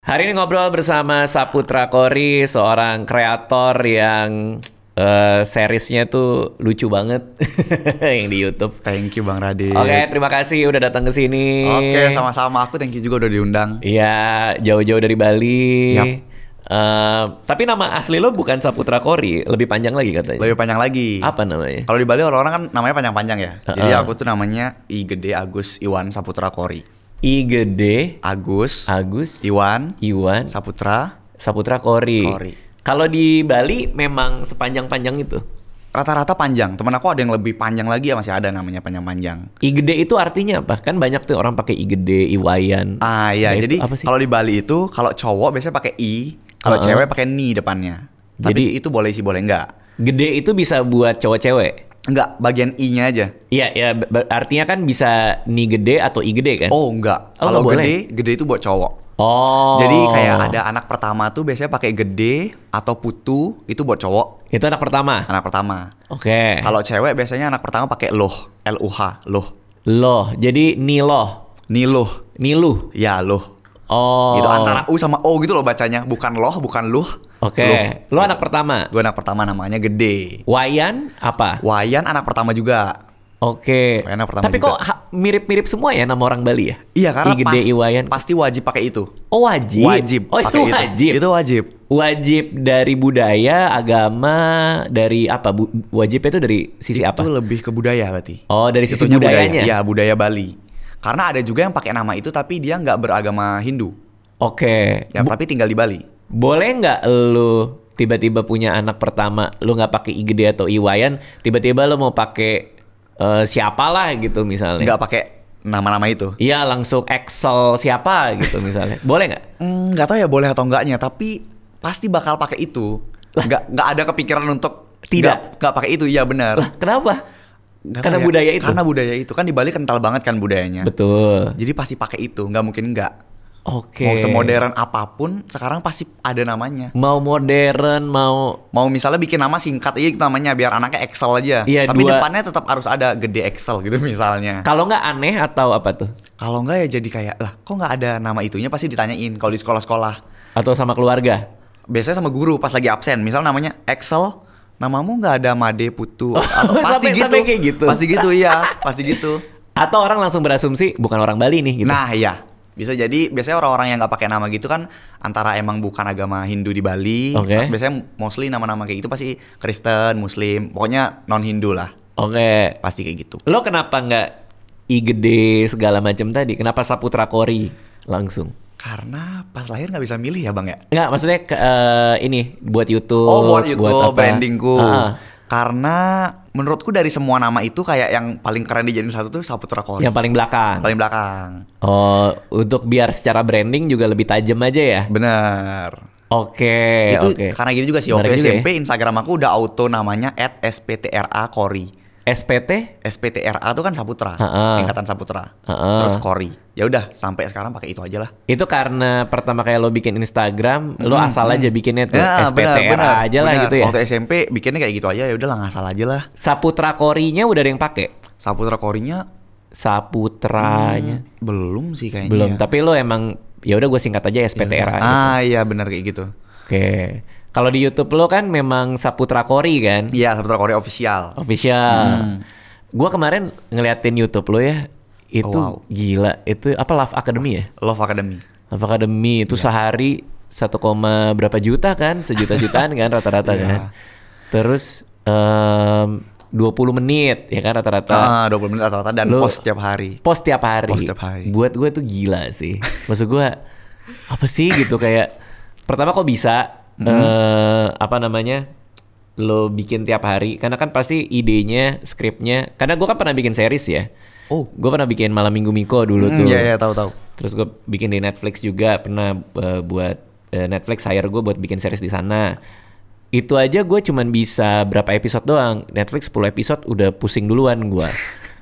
Hari ini ngobrol bersama Saputra Korrie, seorang kreator yang seriesnya tuh lucu banget yang di YouTube. Thank you Bang Radit. Oke, terima kasih udah datang ke sini. Oke, sama-sama. Aku thank you juga udah diundang. Iya, jauh-jauh dari Bali. Yap. Tapi nama asli lo bukan Saputra Korrie, lebih panjang lagi katanya. Lebih panjang lagi. Apa namanya? Kalau di Bali orang-orang kan namanya panjang-panjang ya. Jadi aku tuh namanya I Gede Agus Iwan Saputra Korrie. I Gede Agus Iwan Saputra Korrie. Korrie. Kalau di Bali memang sepanjang-panjang itu? Rata-rata panjang. Temen aku ada yang lebih panjang lagi ya, masih ada namanya panjang-panjang. I Gede itu artinya apa? Kan banyak tuh orang pakai I Gede, Iwayan. Ah iya, Nah, jadi itu apa sih? kalau di Bali itu kalau cowok biasanya pakai I, kalau cewek pakai ni depannya. Jadi- Tapi itu boleh sih, boleh enggak? Gede itu bisa buat cowok-cewek. Enggak, bagian I-nya aja. Iya, ya artinya kan bisa ni gede atau I gede kan? Oh enggak. Oh, Kalau nggak boleh? gede itu buat cowok. Oh. Jadi kayak ada anak pertama tuh biasanya pakai gede atau putu, itu buat cowok. Itu anak pertama. Anak pertama. Oke. Kalau cewek biasanya anak pertama pakai loh, L-U-H, loh. Loh, jadi niloh, Niluh. niluh. Ya, loh. Oh. Itu antara U sama O gitu loh bacanya, bukan loh, bukan luh. Oke. Luh. Lo anak pertama. Gue anak pertama namanya Gede. Wayan apa? Wayan anak pertama juga. Oke. Wayan anak pertama Tapi juga. kok mirip-mirip semua ya nama orang Bali ya? Iya, karena I gede, Iwayan. pasti wajib pakai itu. Oh, wajib. Wajib. Oh, itu pakai wajib. Itu wajib. Wajib dari budaya, agama, dari apa? Wajibnya itu dari sisi apa? Itu lebih ke budaya berarti. Oh, dari sisi Itunya budayanya. Iya, budaya Bali. Karena ada juga yang pakai nama itu tapi dia nggak beragama Hindu. Oke. Ya, tapi tinggal di Bali. Boleh nggak lu tiba-tiba punya anak pertama, lu nggak pakai I gede atau Iwayan, tiba-tiba lu mau pakai siapalah gitu misalnya? Nggak pakai nama-nama itu. Iya, langsung Excel siapa gitu misalnya. Boleh nggak? Nggak tahu ya boleh atau enggaknya, tapi pasti bakal pakai itu. Nggak ada kepikiran untuk Tidak. nggak pakai itu. Iya benar. Lah, kenapa? Nggak Karena tahu ya. budaya itu. Karena budaya itu kan di Bali kental banget kan budayanya. Betul. Jadi pasti pakai itu, nggak mungkin nggak. Oke. Mau semodern apapun, sekarang pasti ada namanya. Mau modern, Mau misalnya bikin nama singkat aja gitu namanya, biar anaknya Excel aja. Iya, Tapi dua- depannya tetap harus ada Gede Excel gitu misalnya. kalau nggak aneh atau apa tuh? Kalau nggak ya jadi kayak, lah kok nggak ada nama itunya, pasti ditanyain kalau di sekolah-sekolah. Atau sama keluarga? Biasanya sama guru pas lagi absen, misal namanya Excel, namamu nggak ada Made Putu. Atau pasti sampai- gitu. sampai kayak gitu? Pasti gitu, iya, pasti gitu. Atau orang langsung berasumsi bukan orang Bali nih gitu? Nah, iya. Bisa jadi biasanya orang-orang yang nggak pakai nama gitu kan antara emang bukan agama Hindu di Bali. Oke. Biasanya mostly nama-nama kayak gitu pasti Kristen, Muslim, pokoknya non Hindu lah. Oke. Pasti kayak gitu. Lo kenapa nggak I gede segala macam tadi? Kenapa Saputra Korrie langsung? Karena pas lahir nggak bisa milih ya Bang ya. Nggak, maksudnya ini buat YouTube. Oh buat YouTube, apa? brandingku. Ah, Karena menurutku dari semua nama itu kayak yang paling keren dijadiin satu tuh Saputra Korrie. yang paling belakang. Paling belakang. Oh, untuk biar secara branding juga lebih tajam aja ya? Bener. Oke, Itu oke. karena gini juga sih, Bener waktu juga SMP Instagram aku udah auto namanya @SPTRA Korrie. ya? SPT? SPTRA tuh kan Saputra, Ha-ha. singkatan Saputra. Ha-ha. Terus Korrie. Ya udah, sampai sekarang pakai itu aja lah. Itu karena pertama kayak lo bikin Instagram, lo asal aja bikinnya tuh SPTRA aja lah bener. gitu ya? Waktu SMP bikinnya kayak gitu aja, ya udah lah ngasal aja lah. Saputra Korrie-nya udah ada yang pakai? Saputra Korrie-nya Saputranya belum sih kayaknya. belum, ya. tapi lo emang ya udah gue singkat aja SPTRA gitu. Ah iya benar kayak gitu. Oke. Kalau di YouTube lo kan memang Saputra Korrie kan? Iya, Saputra Korrie official. Official. Gua kemarin ngeliatin YouTube lo ya, itu Oh, wow. gila. Itu apa Love Academy ya? Love Academy. Love Academy itu sehari 1, berapa juta kan? Sejuta-jutaan kan rata-rata Iya. kan? Terus 20 menit ya kan rata-rata. 20 menit rata-rata dan Lo- post setiap hari. Post tiap hari. Post tiap hari. Buat gue tuh gila sih. Maksud gue apa sih gitu kayak pertama kok bisa apa namanya lo bikin tiap hari karena kan pasti idenya, skripnya. Karena gue kan pernah bikin series ya. Oh. Gue pernah bikin Malam Minggu Miko dulu tuh. Iya, tahu-tahu. Terus gue bikin di Netflix juga pernah buat Netflix hire gue buat bikin series di sana. Itu aja gue cuman bisa berapa episode doang. Netflix 10 episode udah pusing duluan gue.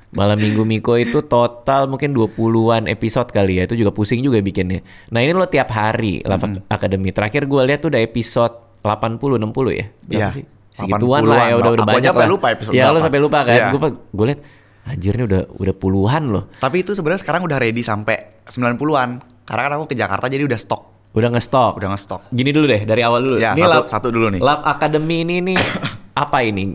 Malam Minggu Miko itu total mungkin 20-an episode kali ya. Itu juga pusing juga bikinnya. Nah ini lo tiap hari Love Academy. Terakhir gue lihat tuh udah episode 80-60 ya. Berapa Iya. sih? Segituan lah ya, udah Aku aja banyak sampai lah. lupa episode ya lo berapa. sampai lupa kan. Iya. Gue lihat anjir ini udah puluhan loh. Tapi itu sebenarnya sekarang udah ready sampai 90-an. Karena kan aku ke Jakarta jadi udah stok. Udah nge-stop. Udah nge-stop. Gini dulu deh, dari awal dulu. Ya, Ini satu dulu nih. Love Academy ini nih apa ini?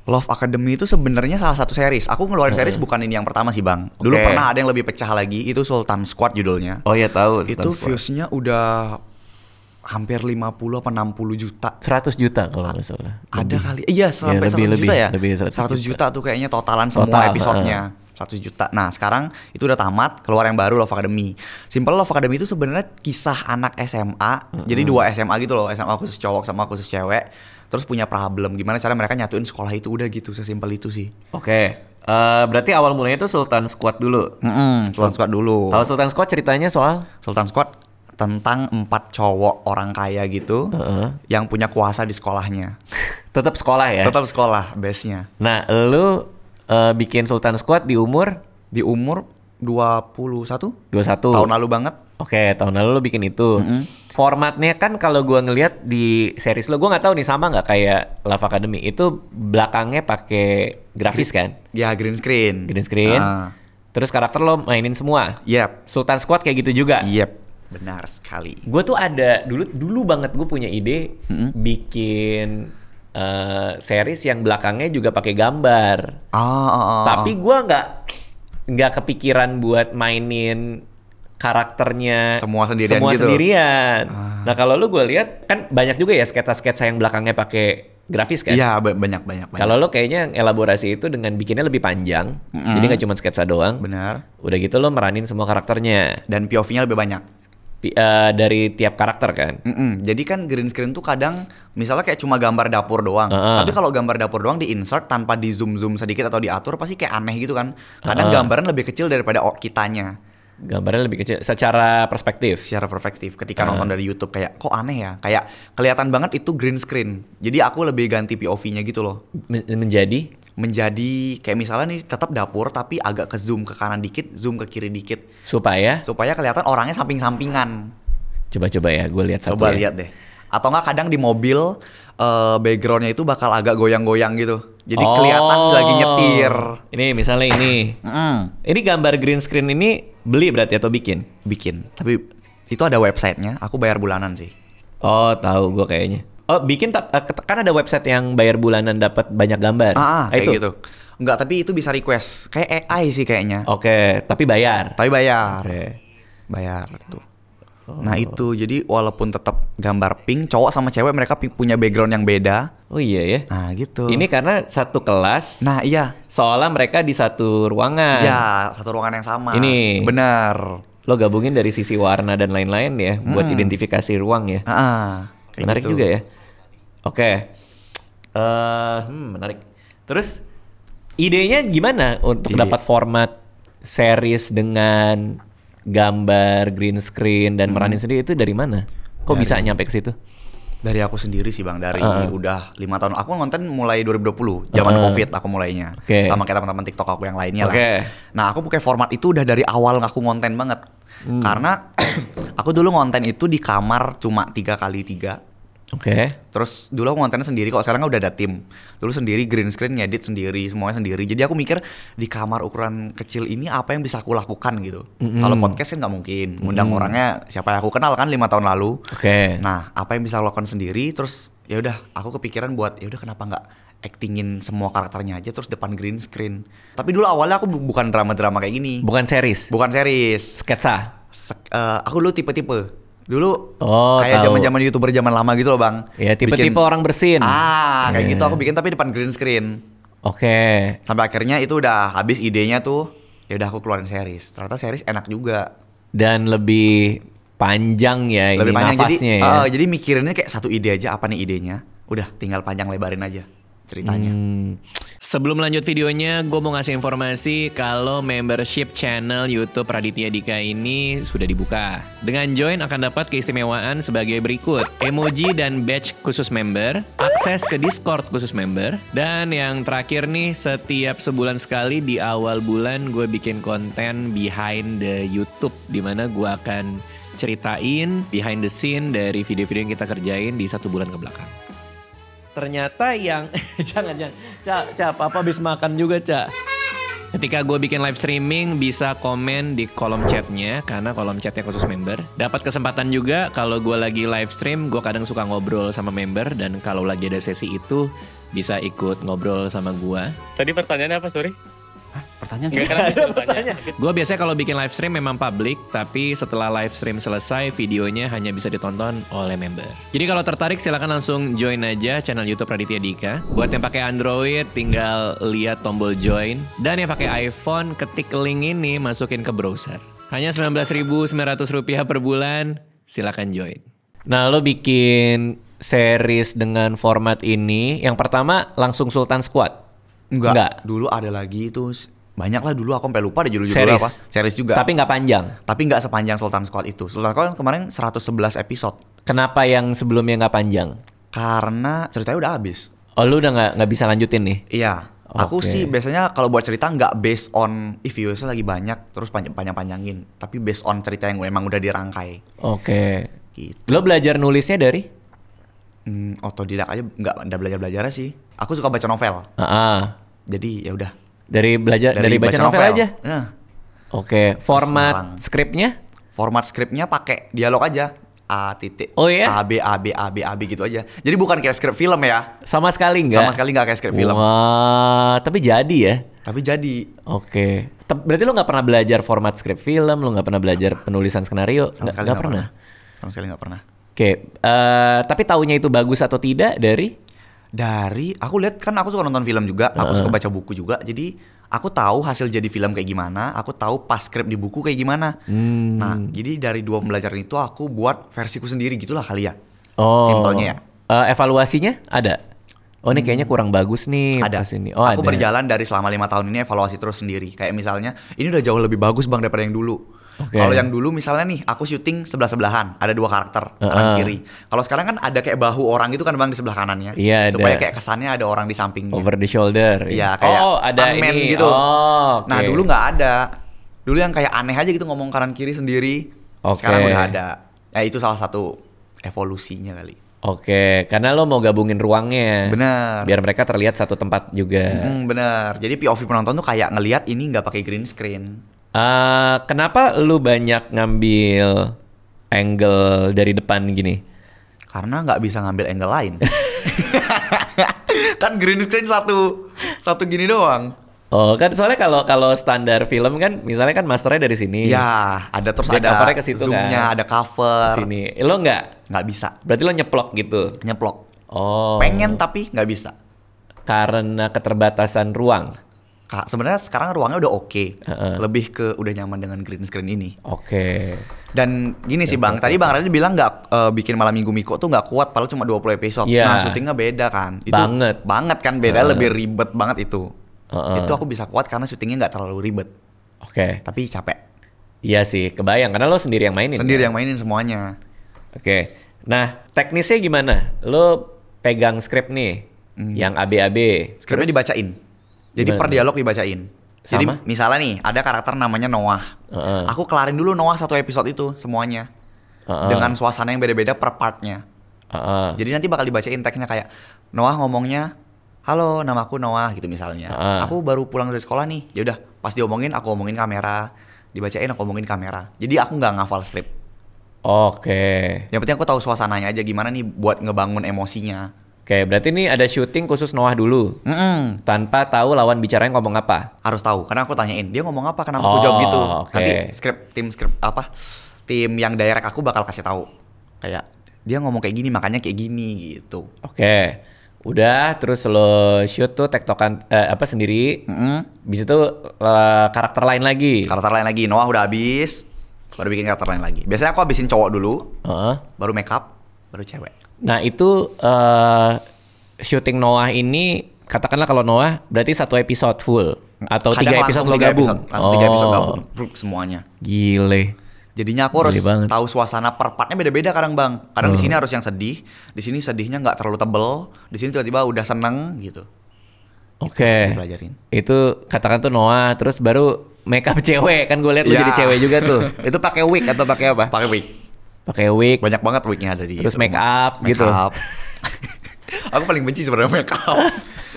Love Academy itu sebenarnya salah satu series. Aku ngeluarin series bukan ini yang pertama sih, Bang. Dulu pernah ada yang lebih pecah lagi, itu Sultan Squad judulnya. Oh iya tahu. Itu views-nya udah hampir 50 apa 60 juta. 100 juta kalau nggak salah. Ada kali. Iya, sampai 100 juta ya. Lebih 100 juta tuh kayaknya totalan semua episodenya. 100 juta. Nah, sekarang itu udah tamat, keluar yang baru Love Academy. Simple Love Academy itu sebenarnya kisah anak SMA. Jadi 2 SMA gitu loh, SMA khusus cowok sama khusus cewek. Terus punya problem gimana cara mereka nyatuin sekolah itu, udah gitu, sesimpel itu sih. Oke. Berarti awal mulanya itu Sultan Squad dulu. Sultan Squad dulu. Kalau Sultan Squad ceritanya soal Sultan Squad tentang 4 cowok orang kaya gitu yang punya kuasa di sekolahnya. Tetap sekolah ya? Tetap sekolah base-nya. Nah, lu bikin Sultan Squad di umur 21 21 tahun lalu banget. Oke, tahun lalu lu bikin itu. Formatnya kan kalau gua ngelihat di series lo, gua nggak tahu nih sama nggak kayak Love Academy, itu belakangnya pakai grafis kan? Ya, green screen. Terus karakter lo mainin semua. Yep. Sultan Squad kayak gitu juga. Yep. Benar sekali. Gue tuh ada dulu banget gue punya ide bikin series yang belakangnya juga pakai gambar. Tapi gue nggak kepikiran buat mainin karakternya semua sendirian. Nah kalau lu gue lihat kan banyak juga ya sketsa-sketsa yang belakangnya pakai grafis kan? Iya, banyak. Kalau lo kayaknya elaborasi itu dengan bikinnya lebih panjang, jadi nggak cuma sketsa doang. Benar. Udah gitu lo meranin semua karakternya. Dan POV-nya lebih banyak. Dari tiap karakter kan? Jadi kan green screen tuh kadang misalnya kayak cuma gambar dapur doang. Tapi kalau gambar dapur doang di insert tanpa di zoom sedikit atau diatur pasti kayak aneh gitu kan. Kadang gambaran lebih kecil daripada kitanya. Gambarnya lebih kecil secara perspektif. Ketika nonton dari YouTube kayak kok aneh ya, kayak kelihatan banget itu green screen. Jadi aku lebih ganti POV-nya gitu loh. Menjadi kayak misalnya nih tetap dapur tapi agak ke zoom ke kanan dikit, zoom ke kiri dikit. Supaya kelihatan orangnya samping-sampingan. Coba ya, gue lihat satu. Coba lihat deh. Atau nggak kadang di mobil backgroundnya itu bakal agak goyang-goyang gitu. Jadi kelihatan lagi nyetir. Ini misalnya ini. Ini gambar green screen ini beli berarti atau bikin? Bikin. Tapi itu ada websitenya. Aku bayar bulanan sih. Oh tahu gue kayaknya. Oh bikin kan ada website yang bayar bulanan dapat banyak gambar. Kayak gitu. Enggak, tapi itu bisa request. Kayak AI sih kayaknya. Oke, tapi bayar. Bayar tuh. Nah itu, jadi walaupun tetap gambar pink, cowok sama cewek mereka punya background yang beda. Oh iya ya. Nah gitu. Ini karena satu kelas. Nah iya. Seolah mereka di satu ruangan. Iya, satu ruangan yang sama. Ini. Benar. Lo gabungin dari sisi warna dan lain-lain ya, buat identifikasi ruang ya. Menarik gitu juga ya. Oke. Menarik. Terus idenya gimana untuk dapat format series dengan gambar green screen dan meranin sendiri, itu dari mana? Kok bisa nyampe ke situ? Dari aku sendiri sih Bang, dari udah 5 tahun. Aku ngonten mulai 2020, zaman Covid aku mulainya. Sama kayak teman-teman TikTok aku yang lainnya lah. Nah, aku pakai format itu udah dari awal aku ngonten banget. Karena aku dulu ngonten itu di kamar cuma 3x3. Terus dulu aku ngontennya sendiri, kok sekarang udah ada tim. Dulu sendiri, green screen, ngedit sendiri, semuanya sendiri. Jadi aku mikir di kamar ukuran kecil ini apa yang bisa aku lakukan gitu. Kalau podcast kan nggak mungkin, ngundang orangnya siapa yang aku kenal kan 5 tahun lalu. Nah, apa yang bisa aku lakukan sendiri? Terus ya udah, aku kepikiran buat ya udah kenapa nggak actingin semua karakternya aja terus depan green screen. Tapi dulu awalnya aku bukan drama-drama kayak gini. Bukan series. Sketsa. Aku dulu tipe-tipe. Dulu tahu. kayak zaman-zaman YouTuber zaman lama gitu loh Bang. Ya tipe-tipe orang bersin. Kayak gitu aku bikin tapi depan green screen. Sampai akhirnya itu udah habis idenya tuh. Ya udah aku keluarin series. Ternyata series enak juga. Dan lebih panjang ya, lebih ini panjang, nafasnya jadi mikirinnya kayak satu ide aja, apa nih idenya. Udah tinggal panjang lebarin aja ceritanya. Sebelum lanjut videonya, gue mau ngasih informasi kalau membership channel YouTube Raditya Dika ini sudah dibuka. Dengan join akan dapat keistimewaan sebagai berikut: emoji dan badge khusus member, akses ke Discord khusus member, dan yang terakhir nih, setiap sebulan sekali di awal bulan gue bikin konten behind the YouTube, dimana gue akan ceritain behind the scene dari video-video yang kita kerjain di 1 bulan ke belakang. Ternyata yang jangan Cak, Papa habis makan juga, Cak. Ketika gue bikin live streaming bisa komen di kolom chatnya karena kolom chatnya khusus member. Dapat kesempatan juga kalau gue lagi live stream gue kadang suka ngobrol sama member dan kalau lagi ada sesi itu bisa ikut ngobrol sama gue. Tadi pertanyaannya apa, sorry? Pertanyaan Gue biasanya kalau bikin live stream memang public, tapi setelah live stream selesai videonya hanya bisa ditonton oleh member. Jadi kalau tertarik silakan langsung join aja channel YouTube Raditya Dika. Buat yang pakai Android tinggal lihat tombol join, dan yang pakai iPhone ketik link ini masukin ke browser. Hanya Rp19.900 per bulan, silakan join. Nah, lo bikin series dengan format ini, yang pertama langsung Sultan Squad. Enggak. Dulu ada lagi itu banyak lah, dulu aku sampai lupa deh judul-judul apa. Series juga. Tapi nggak panjang. Tapi nggak sepanjang Sultan Squad itu. Sultan Squad kemarin 111 episode. Kenapa yang sebelumnya nggak panjang? Karena ceritanya udah habis. Oh, lu udah nggak bisa lanjutin nih? Iya. Okay. Aku sih biasanya kalau buat cerita nggak based on viewersnya lagi banyak terus panjang-panjangin, tapi based on cerita yang memang udah dirangkai. Oke. Gitu. Lo belajar nulisnya dari? Otodidak aja, nggak ada belajar sih. Aku suka baca novel. Jadi ya udah. Dari baca novel aja. Oke. Format Semarang. skripnya? Format skripnya pakai dialog aja. A titik. Oh iya? A B gitu aja. Jadi bukan kayak skrip film ya. Sama sekali nggak? Sama sekali nggak kayak skrip film. Wah, tapi jadi ya? Tapi jadi. Oke. Berarti lo nggak pernah belajar format skrip film? Lo nggak pernah belajar penulisan skenario? Nggak pernah? Sama sekali nggak pernah. Oke. Tapi taunya itu bagus atau tidak dari? Aku lihat kan aku suka nonton film juga, aku suka baca buku juga, jadi aku tahu hasil jadi film kayak gimana, aku tahu pas skrip di buku kayak gimana. Nah, jadi dari 2 pembelajaran itu aku buat versiku sendiri gitulah kali ya. Simpelnya ya. Evaluasinya ada? Oh, ini kayaknya kurang bagus nih. Ada. Ini. Oh, aku ada. berjalan dari selama 5 tahun ini evaluasi terus sendiri. Kayak misalnya, ini udah jauh lebih bagus bang daripada yang dulu. Okay. Kalau yang dulu misalnya nih, aku syuting sebelah-sebelahan, ada 2 karakter, kanan kiri. Kalau sekarang kan ada kayak bahu orang gitu kan bang di sebelah kanannya. Iya, supaya ada. kayak kesannya ada orang di sampingnya. Over the shoulder. Iya, kayak ada ini. gitu. Okay. Nah dulu nggak ada. Dulu yang kayak aneh aja gitu ngomong kanan kiri sendiri. Okay. Sekarang udah ada. Ya itu salah satu evolusinya kali. Oke, karena lo mau gabungin ruangnya. Bener. Biar mereka terlihat satu tempat juga. Bener. Jadi POV penonton tuh kayak ngelihat ini nggak pakai green screen. Kenapa lu banyak ngambil angle dari depan gini? Karena nggak bisa ngambil angle lain. Kan green screen satu gini doang. Oh, kan soalnya kalau standar film kan misalnya kan masternya dari sini. Ya, ada terus dia ada covernya ke situ zoomnya, kan. ada cover. Sini. Lo nggak bisa. Berarti lo nyeplok gitu. Nyeplok. Oh. Pengen tapi nggak bisa. Karena keterbatasan ruang. Sebenarnya sekarang ruangnya udah oke. Lebih ke udah nyaman dengan green screen ini. Oke. Dan gini sih bang, tadi bang Radit bilang nggak bikin Malam Minggu Miko tuh nggak kuat, padahal cuma 20 episode. Yeah. Nah syutingnya beda kan. Itu banget kan beda, lebih ribet banget itu. Itu aku bisa kuat karena syutingnya nggak terlalu ribet. Oke. Tapi capek. Iya sih, kebayang karena lo sendiri yang mainin. Sendiri kan? yang mainin semuanya. Oke. Nah teknisnya gimana? Lo pegang skrip nih, yang ABAB. Skripnya dibacain. Jadi per dialog dibacain. Sama? Jadi misalnya nih ada karakter namanya Noah. Aku kelarin dulu Noah 1 episode itu semuanya. Dengan suasana yang beda-beda per partnya. Jadi nanti bakal dibacain teksnya kayak Noah ngomongnya, halo namaku Noah gitu misalnya. Aku baru pulang dari sekolah nih. Ya udah pas diomongin aku omongin kamera, dibacain aku omongin kamera. Jadi aku nggak ngafal skrip. Oke. Yang penting aku tahu suasananya aja gimana nih buat ngebangun emosinya. Oke, berarti ini ada syuting khusus Noah dulu. Tanpa tahu lawan bicaranya ngomong apa. Harus tahu, karena aku tanyain dia ngomong apa, kenapa aku jawab gitu. Nanti tim yang direct aku bakal kasih tahu. Kayak dia ngomong kayak gini makanya kayak gini gitu. Oke. Udah, terus lo shoot tuh tektokan sendiri. Habis itu karakter lain lagi. Karakter lain lagi. Noah udah habis, baru bikin karakter lain lagi. Biasanya aku habisin cowok dulu, baru make up, baru cewek. Nah itu syuting Noah ini katakanlah kalau Noah berarti 1 episode full atau 3 episode lo gabung? Langsung 3 episode gabung semuanya. Gile. Jadinya aku harus tahu suasana per partnya beda-beda kadang bang. Kadang di sini harus yang sedih, di sini sedihnya nggak terlalu tebel, di sini tiba-tiba udah seneng gitu. Oke. Itu katakan tuh Noah, terus baru make up cewek kan gue lihat lu jadi cewek juga tuh. Itu pakai wig atau pakai apa? Pakai wig. Pakai wig. Banyak banget wignya ada di. Terus make up gitu. Aku paling benci sebenarnya make up.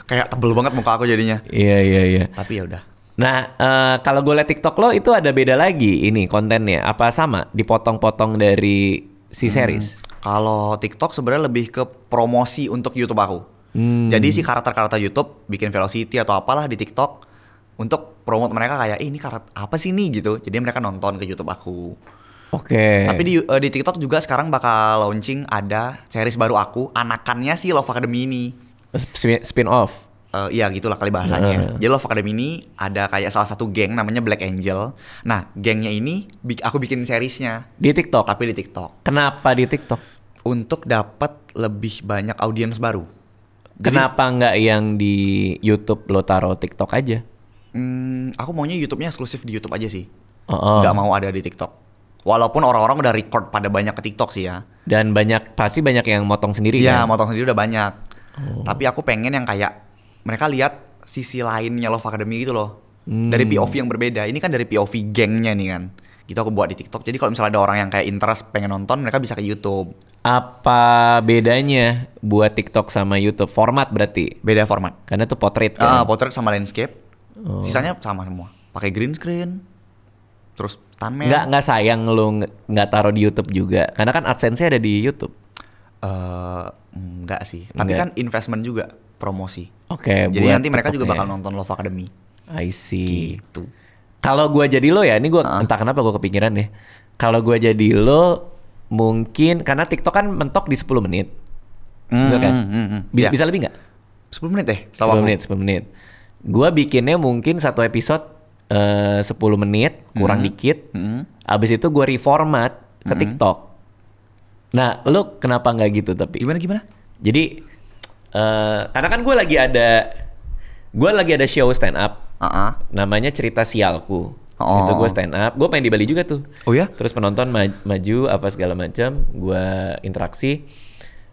Kayak tebel banget muka aku jadinya. Iya. Tapi ya udah. Nah, kalau gue liat TikTok lo itu ada beda lagi ini kontennya. Apa sama? Dipotong-potong dari si series? Kalau TikTok sebenarnya lebih ke promosi untuk YouTube aku. Jadi si karakter-karakter YouTube bikin velocity atau apalah di TikTok untuk promote mereka kayak, ini karakter apa sih nih gitu. Jadi mereka nonton ke YouTube aku. Oke. Tapi di TikTok juga sekarang bakal launching ada series baru aku, anakannya si Love Academy ini. Spin off. Iya gitulah kali bahasanya. Jadi Love Academy ini ada kayak salah satu geng namanya Black Angel. Nah, gengnya ini aku bikin seriesnya Di TikTok? tapi di TikTok. Kenapa di TikTok? Untuk dapat lebih banyak audiens baru. Kenapa nggak yang di YouTube lo taruh TikTok aja? Aku maunya YouTube-nya eksklusif di YouTube aja sih. Nggak mau ada di TikTok. Walaupun orang-orang udah record pada banyak ke TikTok sih ya. Dan pasti banyak yang motong sendiri Iya, kan? motong sendiri udah banyak. Tapi aku pengen yang kayak mereka lihat sisi lainnya Love Academy gitu loh. Dari POV yang berbeda. Ini kan dari POV gengnya nih kan. Gitu aku buat di TikTok. Jadi kalau misalnya ada orang yang kayak interest pengen nonton, mereka bisa ke YouTube. Apa bedanya buat TikTok sama YouTube? Format berarti? Beda format. Karena itu portrait kan? Portrait sama landscape. Sisanya sama semua. Pakai green screen. Terus stuntman. Nggak sayang lu nggak taruh di YouTube juga? Karena kan AdSense-nya ada di YouTube. Enggak sih. Tapi kan investment juga, promosi. Oke. Jadi nanti mereka juga bakal nonton Love Academy. I see. Gitu. Kalau gue jadi lo ya, ini gue entah kenapa gue kepikiran deh. Kalau gue jadi lo, mungkin karena TikTok kan mentok di 10 menit. Betul kan? Bisa lebih nggak? 10 menit deh. 10 menit. Gue bikinnya mungkin satu episode 10 menit, kurang dikit. Abis itu gue reformat ke TikTok. Nah, lo kenapa nggak gitu tapi? Gimana? Jadi, karena kan gue lagi ada show stand up. Namanya Cerita Sialku. Itu gue stand up. Gue main di Bali juga tuh. Oh ya? Terus penonton maju apa segala macam. Gue interaksi.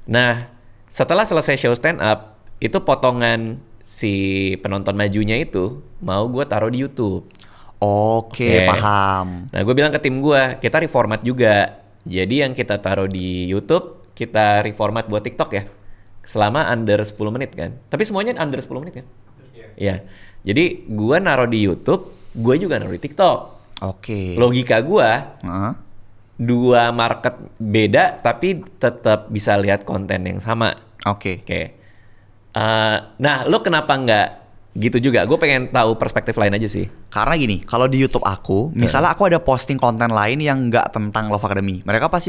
Nah, setelah selesai show stand up, itu potongan si penonton majunya itu mau gue taruh di YouTube. Oke, paham. Nah, gue bilang ke tim gue, kita reformat juga. Jadi yang kita taruh di YouTube, kita reformat buat TikTok ya. Selama under 10 menit kan. Tapi semuanya under 10 menit kan? Iya. Jadi gue naruh di YouTube, gue juga naruh di TikTok. Oke. Logika gue, dua market beda tapi tetap bisa lihat konten yang sama. Oke. Nah, lo kenapa nggak gitu juga? Gue pengen tahu perspektif lain aja sih. Karena gini, kalau di YouTube aku, misalnya aku ada posting konten lain yang nggak tentang Love Academy, mereka pasti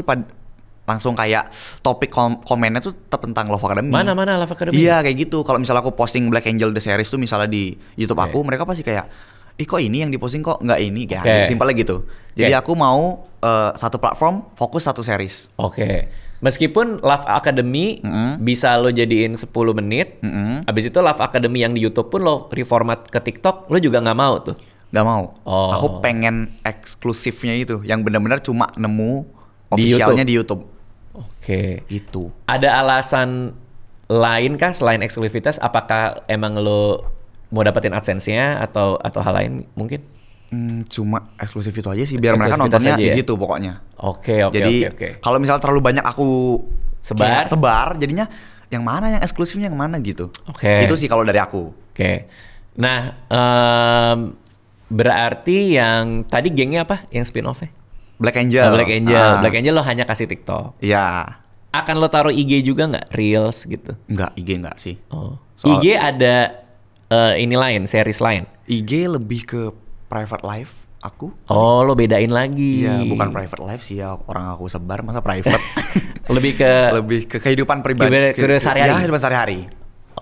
langsung kayak topik komennya tuh tetap tentang Love Academy. Mana Love Academy? Iya kayak gitu. Kalau misalnya aku posting Black Angel The Series tuh misalnya di YouTube aku, mereka pasti kayak, kok ini yang diposting kok nggak ini? Kayak simpelnya gitu. Jadi aku mau satu platform fokus satu series. Meskipun Love Academy bisa lo jadiin 10 menit, abis itu Love Academy yang di YouTube pun lo reformat ke TikTok, lo juga nggak mau tuh? Nggak mau. Aku pengen eksklusifnya itu, yang benar-benar cuma nemu officialnya di YouTube. Gitu. Ada alasan lain kah selain eksklusivitas? Apakah emang lo mau dapetin AdSense-nya atau hal lain mungkin? Cuma eksklusif itu aja sih, biar mereka nontonnya di situ pokoknya. Jadi kalau misalnya terlalu banyak aku sebar, jadinya yang mana yang eksklusifnya yang mana gitu. Itu sih kalau dari aku. Nah, berarti yang tadi gengnya apa? Yang spin-off-nya? Black Angel. Black Angel lo hanya kasih TikTok. Iya. Akan lo taruh IG juga nggak? Reels gitu? Nggak, IG nggak sih. IG ada ini lain, series lain? IG lebih ke private life aku. Lo bedain lagi. Iya, bukan private life sih ya, orang aku sebar masa private. lebih ke kehidupan pribadi. Ke sehari-hari. Ya, kehidupan sehari-hari.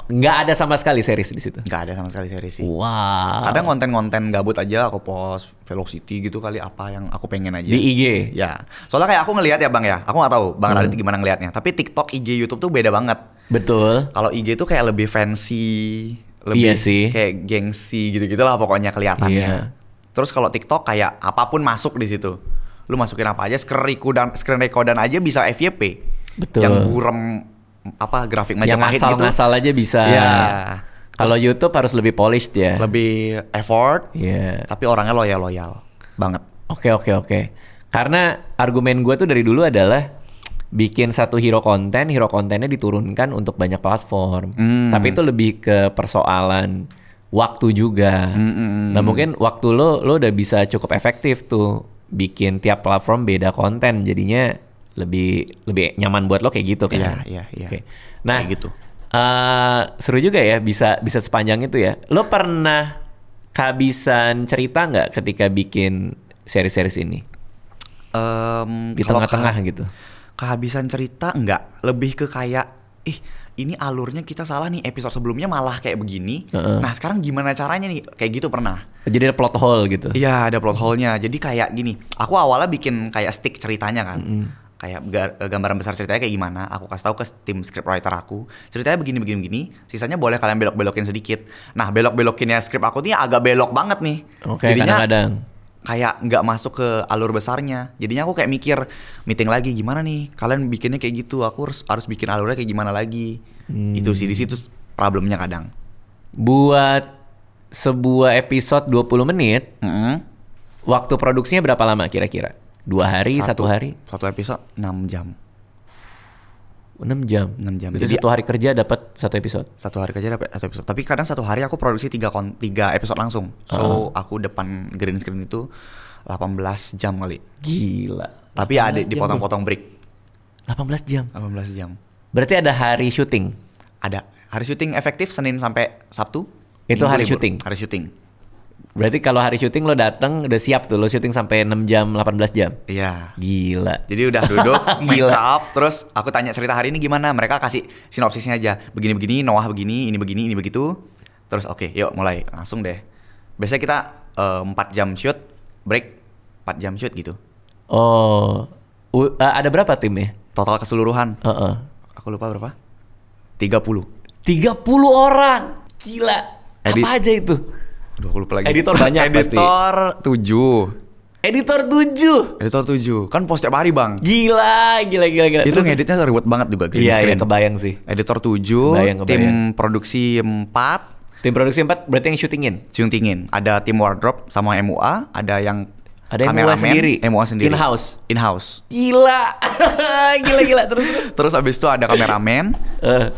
Nggak ada sama sekali series di situ. Nggak ada sama sekali series sih. Wow. Kadang konten-konten gabut aja aku post velocity gitu kali, apa yang aku pengen aja. Di IG. Ya. Soalnya kayak aku ngelihat ya Bang ya. Aku nggak tahu Bang Radit gimana ngelihatnya. Tapi TikTok, IG, YouTube tuh beda banget. Betul. Kalau IG tuh kayak lebih fancy, lebih kayak gengsi gitu-gitulah pokoknya kelihatannya. Terus kalau TikTok kayak apapun masuk di situ. Lu masukin apa aja, screen recordan aja bisa FYP. Betul. Yang burem grafik Majapahit gitu. Yang ngasal aja bisa. Ya. Kalau YouTube harus lebih polished ya. Lebih effort. Tapi orangnya loyal banget. Oke. Karena argumen gue tuh dari dulu adalah bikin satu hero kontennya diturunkan untuk banyak platform. Tapi itu lebih ke persoalan waktu juga. Nah mungkin waktu lo udah bisa cukup efektif tuh bikin tiap platform beda konten, jadinya lebih nyaman buat lo kayak gitu kan? Iya. Okay. Nah, kayak gitu. Seru juga ya bisa sepanjang itu ya. Lo pernah kehabisan cerita nggak ketika bikin series ini? Di tengah-tengah gitu. Kehabisan cerita enggak, lebih ke kayak ini alurnya kita salah nih, episode sebelumnya malah kayak begini. Nah sekarang gimana caranya nih, kayak gitu pernah. Jadi ada plot hole gitu. Iya, ada plot hole-nya. Jadi kayak gini, aku awalnya bikin kayak stick ceritanya kan. Kayak gambaran besar ceritanya kayak gimana, aku kasih tahu ke tim scriptwriter aku, ceritanya begini, sisanya boleh kalian belok-belokin sedikit. Nah belok-belokinnya script aku nih agak belok banget nih. Jadinya kadang-kadang kayak nggak masuk ke alur besarnya. Jadinya aku kayak mikir meeting lagi, gimana nih kalian bikinnya kayak gitu, aku harus bikin alurnya kayak gimana lagi. Itu sih, di situ problemnya kadang. Buat sebuah episode 20 menit, waktu produksinya berapa lama kira-kira? 2 hari, 1 hari? Satu episode 6 jam. 6 jam? 6 jam. Jadi 1 hari kerja dapat 1 episode? 1 hari kerja dapat 1 episode. Tapi kadang 1 hari aku produksi 3 episode langsung. So aku depan green screen itu 18 jam kali. Gila. Tapi ada dipotong-potong break. 18 jam? 18 jam. Berarti ada hari syuting? Ada. Hari syuting efektif Senin sampai Sabtu. Itu hari syuting? Hari syuting. Berarti kalau hari syuting lo datang udah siap tuh, lo syuting sampai 6 jam, 18 jam? Iya. Gila. Jadi udah duduk, make up, terus aku tanya cerita hari ini gimana, mereka kasih sinopsisnya aja. Begini-begini, Noah begini, ini begitu. Terus oke, yuk mulai, langsung deh. Biasanya kita 4 jam shoot, break 4 jam shoot gitu. Oh, ada berapa timnya? Total keseluruhan? Aku lupa berapa? 30 orang? Gila. Apa aja itu? Aduh, aku lupa lagi. Editor banyak pasti. Editor 7. Kan post tiap hari, Bang. Gila. Itu ngeditnya ribet banget juga. Iya, kebayang sih. Editor 7, tim produksi 4. Tim produksi 4 berarti yang syutingin? Ada tim wardrobe sama MUA, ada yang kameramen, MUA sendiri. In-house. Gila. Terus abis itu ada kameramen.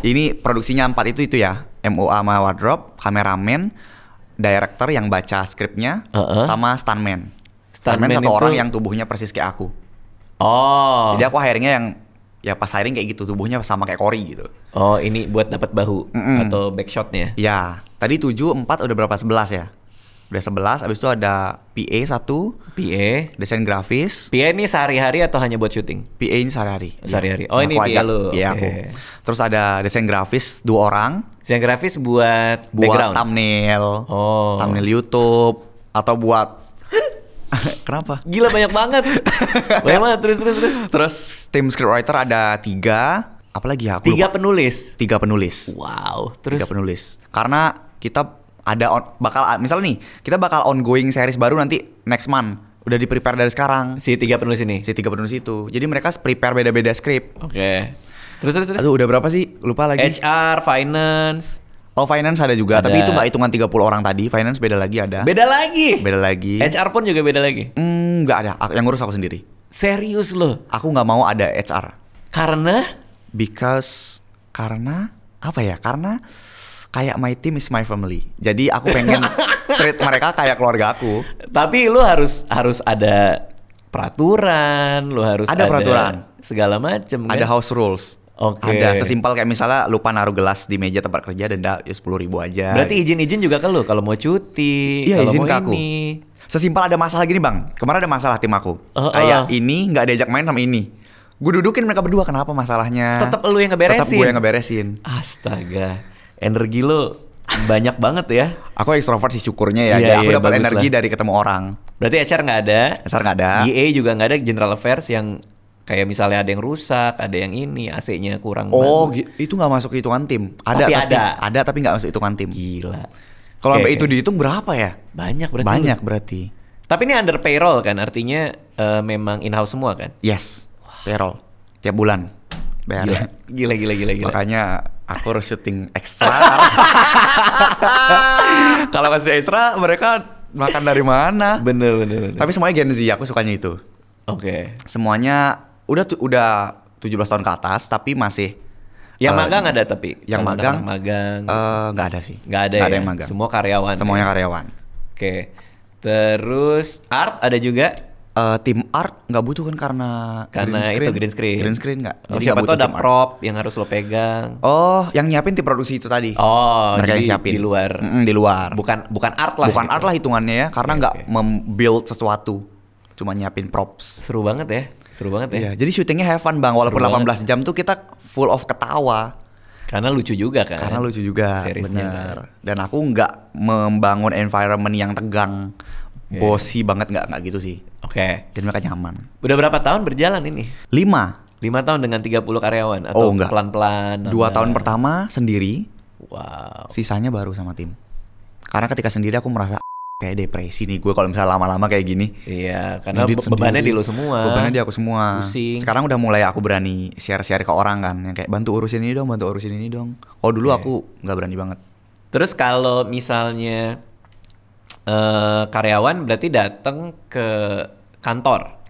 Ini produksinya 4 itu ya. MUA sama wardrobe, kameramen, director yang baca skripnya, sama stuntman. Stuntman 1 orang yang tubuhnya persis kayak aku. Oh. Jadi aku hiringnya yang ya pas hiring kayak gitu, tubuhnya sama kayak Cory gitu. Oh, ini buat dapat bahu atau backshotnya? Ya, tadi 7, 4 udah berapa? 11 ya? Udah 11, abis itu ada PA 1. PA? Desain grafis. PA ini sehari-hari atau hanya buat syuting? PA ini sehari-hari. Sehari-hari. Oh, ini PA lu? Iya, aku. Terus ada desain grafis 2 orang. Desain grafis buat background? Thumbnail. Thumbnail YouTube. Atau buat... Kenapa? Gila, banyak banget. Terus. Terus tim scriptwriter ada 3. Apalagi ya? 3 penulis? 3 penulis. Wow. Terus? 3 penulis. Karena kita... misalnya nih, kita bakal ongoing series baru nanti next month. Udah di-prepare dari sekarang. Si 3 penulis ini? Si 3 penulis itu. Jadi mereka prepare beda-beda skrip. Oke. Terus. Aduh, udah berapa sih? Lupa lagi. HR, finance. Oh, finance ada juga. Tapi itu nggak hitungan 30 orang tadi. Finance beda lagi ada. Beda lagi? Beda lagi. HR pun juga beda lagi? Nggak ada. Yang ngurus aku sendiri. Serius lo? Aku nggak mau ada HR. Karena? Karena apa ya? Karena kayak my team is my family. Jadi aku pengen treat mereka kayak keluarga aku. Tapi lu harus ada peraturan, lu harus ada peraturan segala macam kan? Ada house rules. Oke. Ada sesimpel kayak misalnya lupa naruh gelas di meja tempat kerja, denda 10.000 aja. Berarti izin ke lu kalau mau cuti, iya, kalau izin mau ke aku. Sesimpel ada masalah gini, Bang. Kemarin ada masalah tim aku. Kayak ini nggak diajak main sama ini. Gue dudukin mereka berdua, kenapa masalahnya? Tetap lu yang ngeberesin. Tetap gue yang ngeberesin. Astaga. Energi lo banyak banget ya. Aku ekstrovert sih syukurnya ya. Aku dapat energi dari ketemu orang. Berarti HR nggak ada. HR nggak ada. GA juga nggak ada. General Affairs yang kayak misalnya ada yang rusak, ada yang ini AC-nya kurang. Oh, itu nggak masuk hitungan tim. Ada tapi nggak masuk hitungan tim. Gila. Kalau sampai itu dihitung berapa ya? Banyak berarti. Tapi ini under payroll kan? Artinya memang in-house semua kan? Yes. Payroll tiap bulan. Bayar. Gila. Makanya aku harus syuting ekstra. Kalau kasih ekstra mereka makan dari mana? Bener. Tapi semuanya Gen Z, aku sukanya itu. Oke. Semuanya udah 17 tahun ke atas tapi masih Yang magang ada tapi? Yang magang? Nggak ada sih. Nggak ada ya? Ada yang magang? Semua karyawan? Semuanya karyawan. Oke. Terus art ada juga? Tim art nggak butuh kan karena itu green screen. Green screen nggak. Jadi siapa tuh ada prop yang harus lo pegang. Oh, yang nyiapin tim produksi itu tadi. Oh, mereka jadi yang siapin di luar. Di luar. Bukan art lah. Bukan gitu. Art lah hitungannya ya, karena nggak membuild sesuatu. Cuma nyiapin props. Seru banget ya. Iya, jadi syutingnya have fun bang. Walaupun 18 jam tuh kita full of ketawa. Karena lucu juga kan. Bener. Kan. Dan aku nggak membangun environment yang tegang. Bossy banget nggak gitu sih. Oke. Jadi mereka nyaman. Udah berapa tahun berjalan ini? 5 tahun dengan 30 karyawan atau enggak. Pelan-pelan? 2 tahun pertama sendiri. Wow. Sisanya baru sama tim. Karena ketika sendiri aku merasa kayak depresi nih gue kalau misalnya lama-lama kayak gini. Iya, karena bebannya di lo semua. Bebannya di aku semua. Pusing. Sekarang udah mulai aku berani share-share ke orang kan, yang kayak bantu urusin ini dong. Oh dulu aku nggak berani banget. Terus kalau misalnya karyawan berarti datang ke kantor.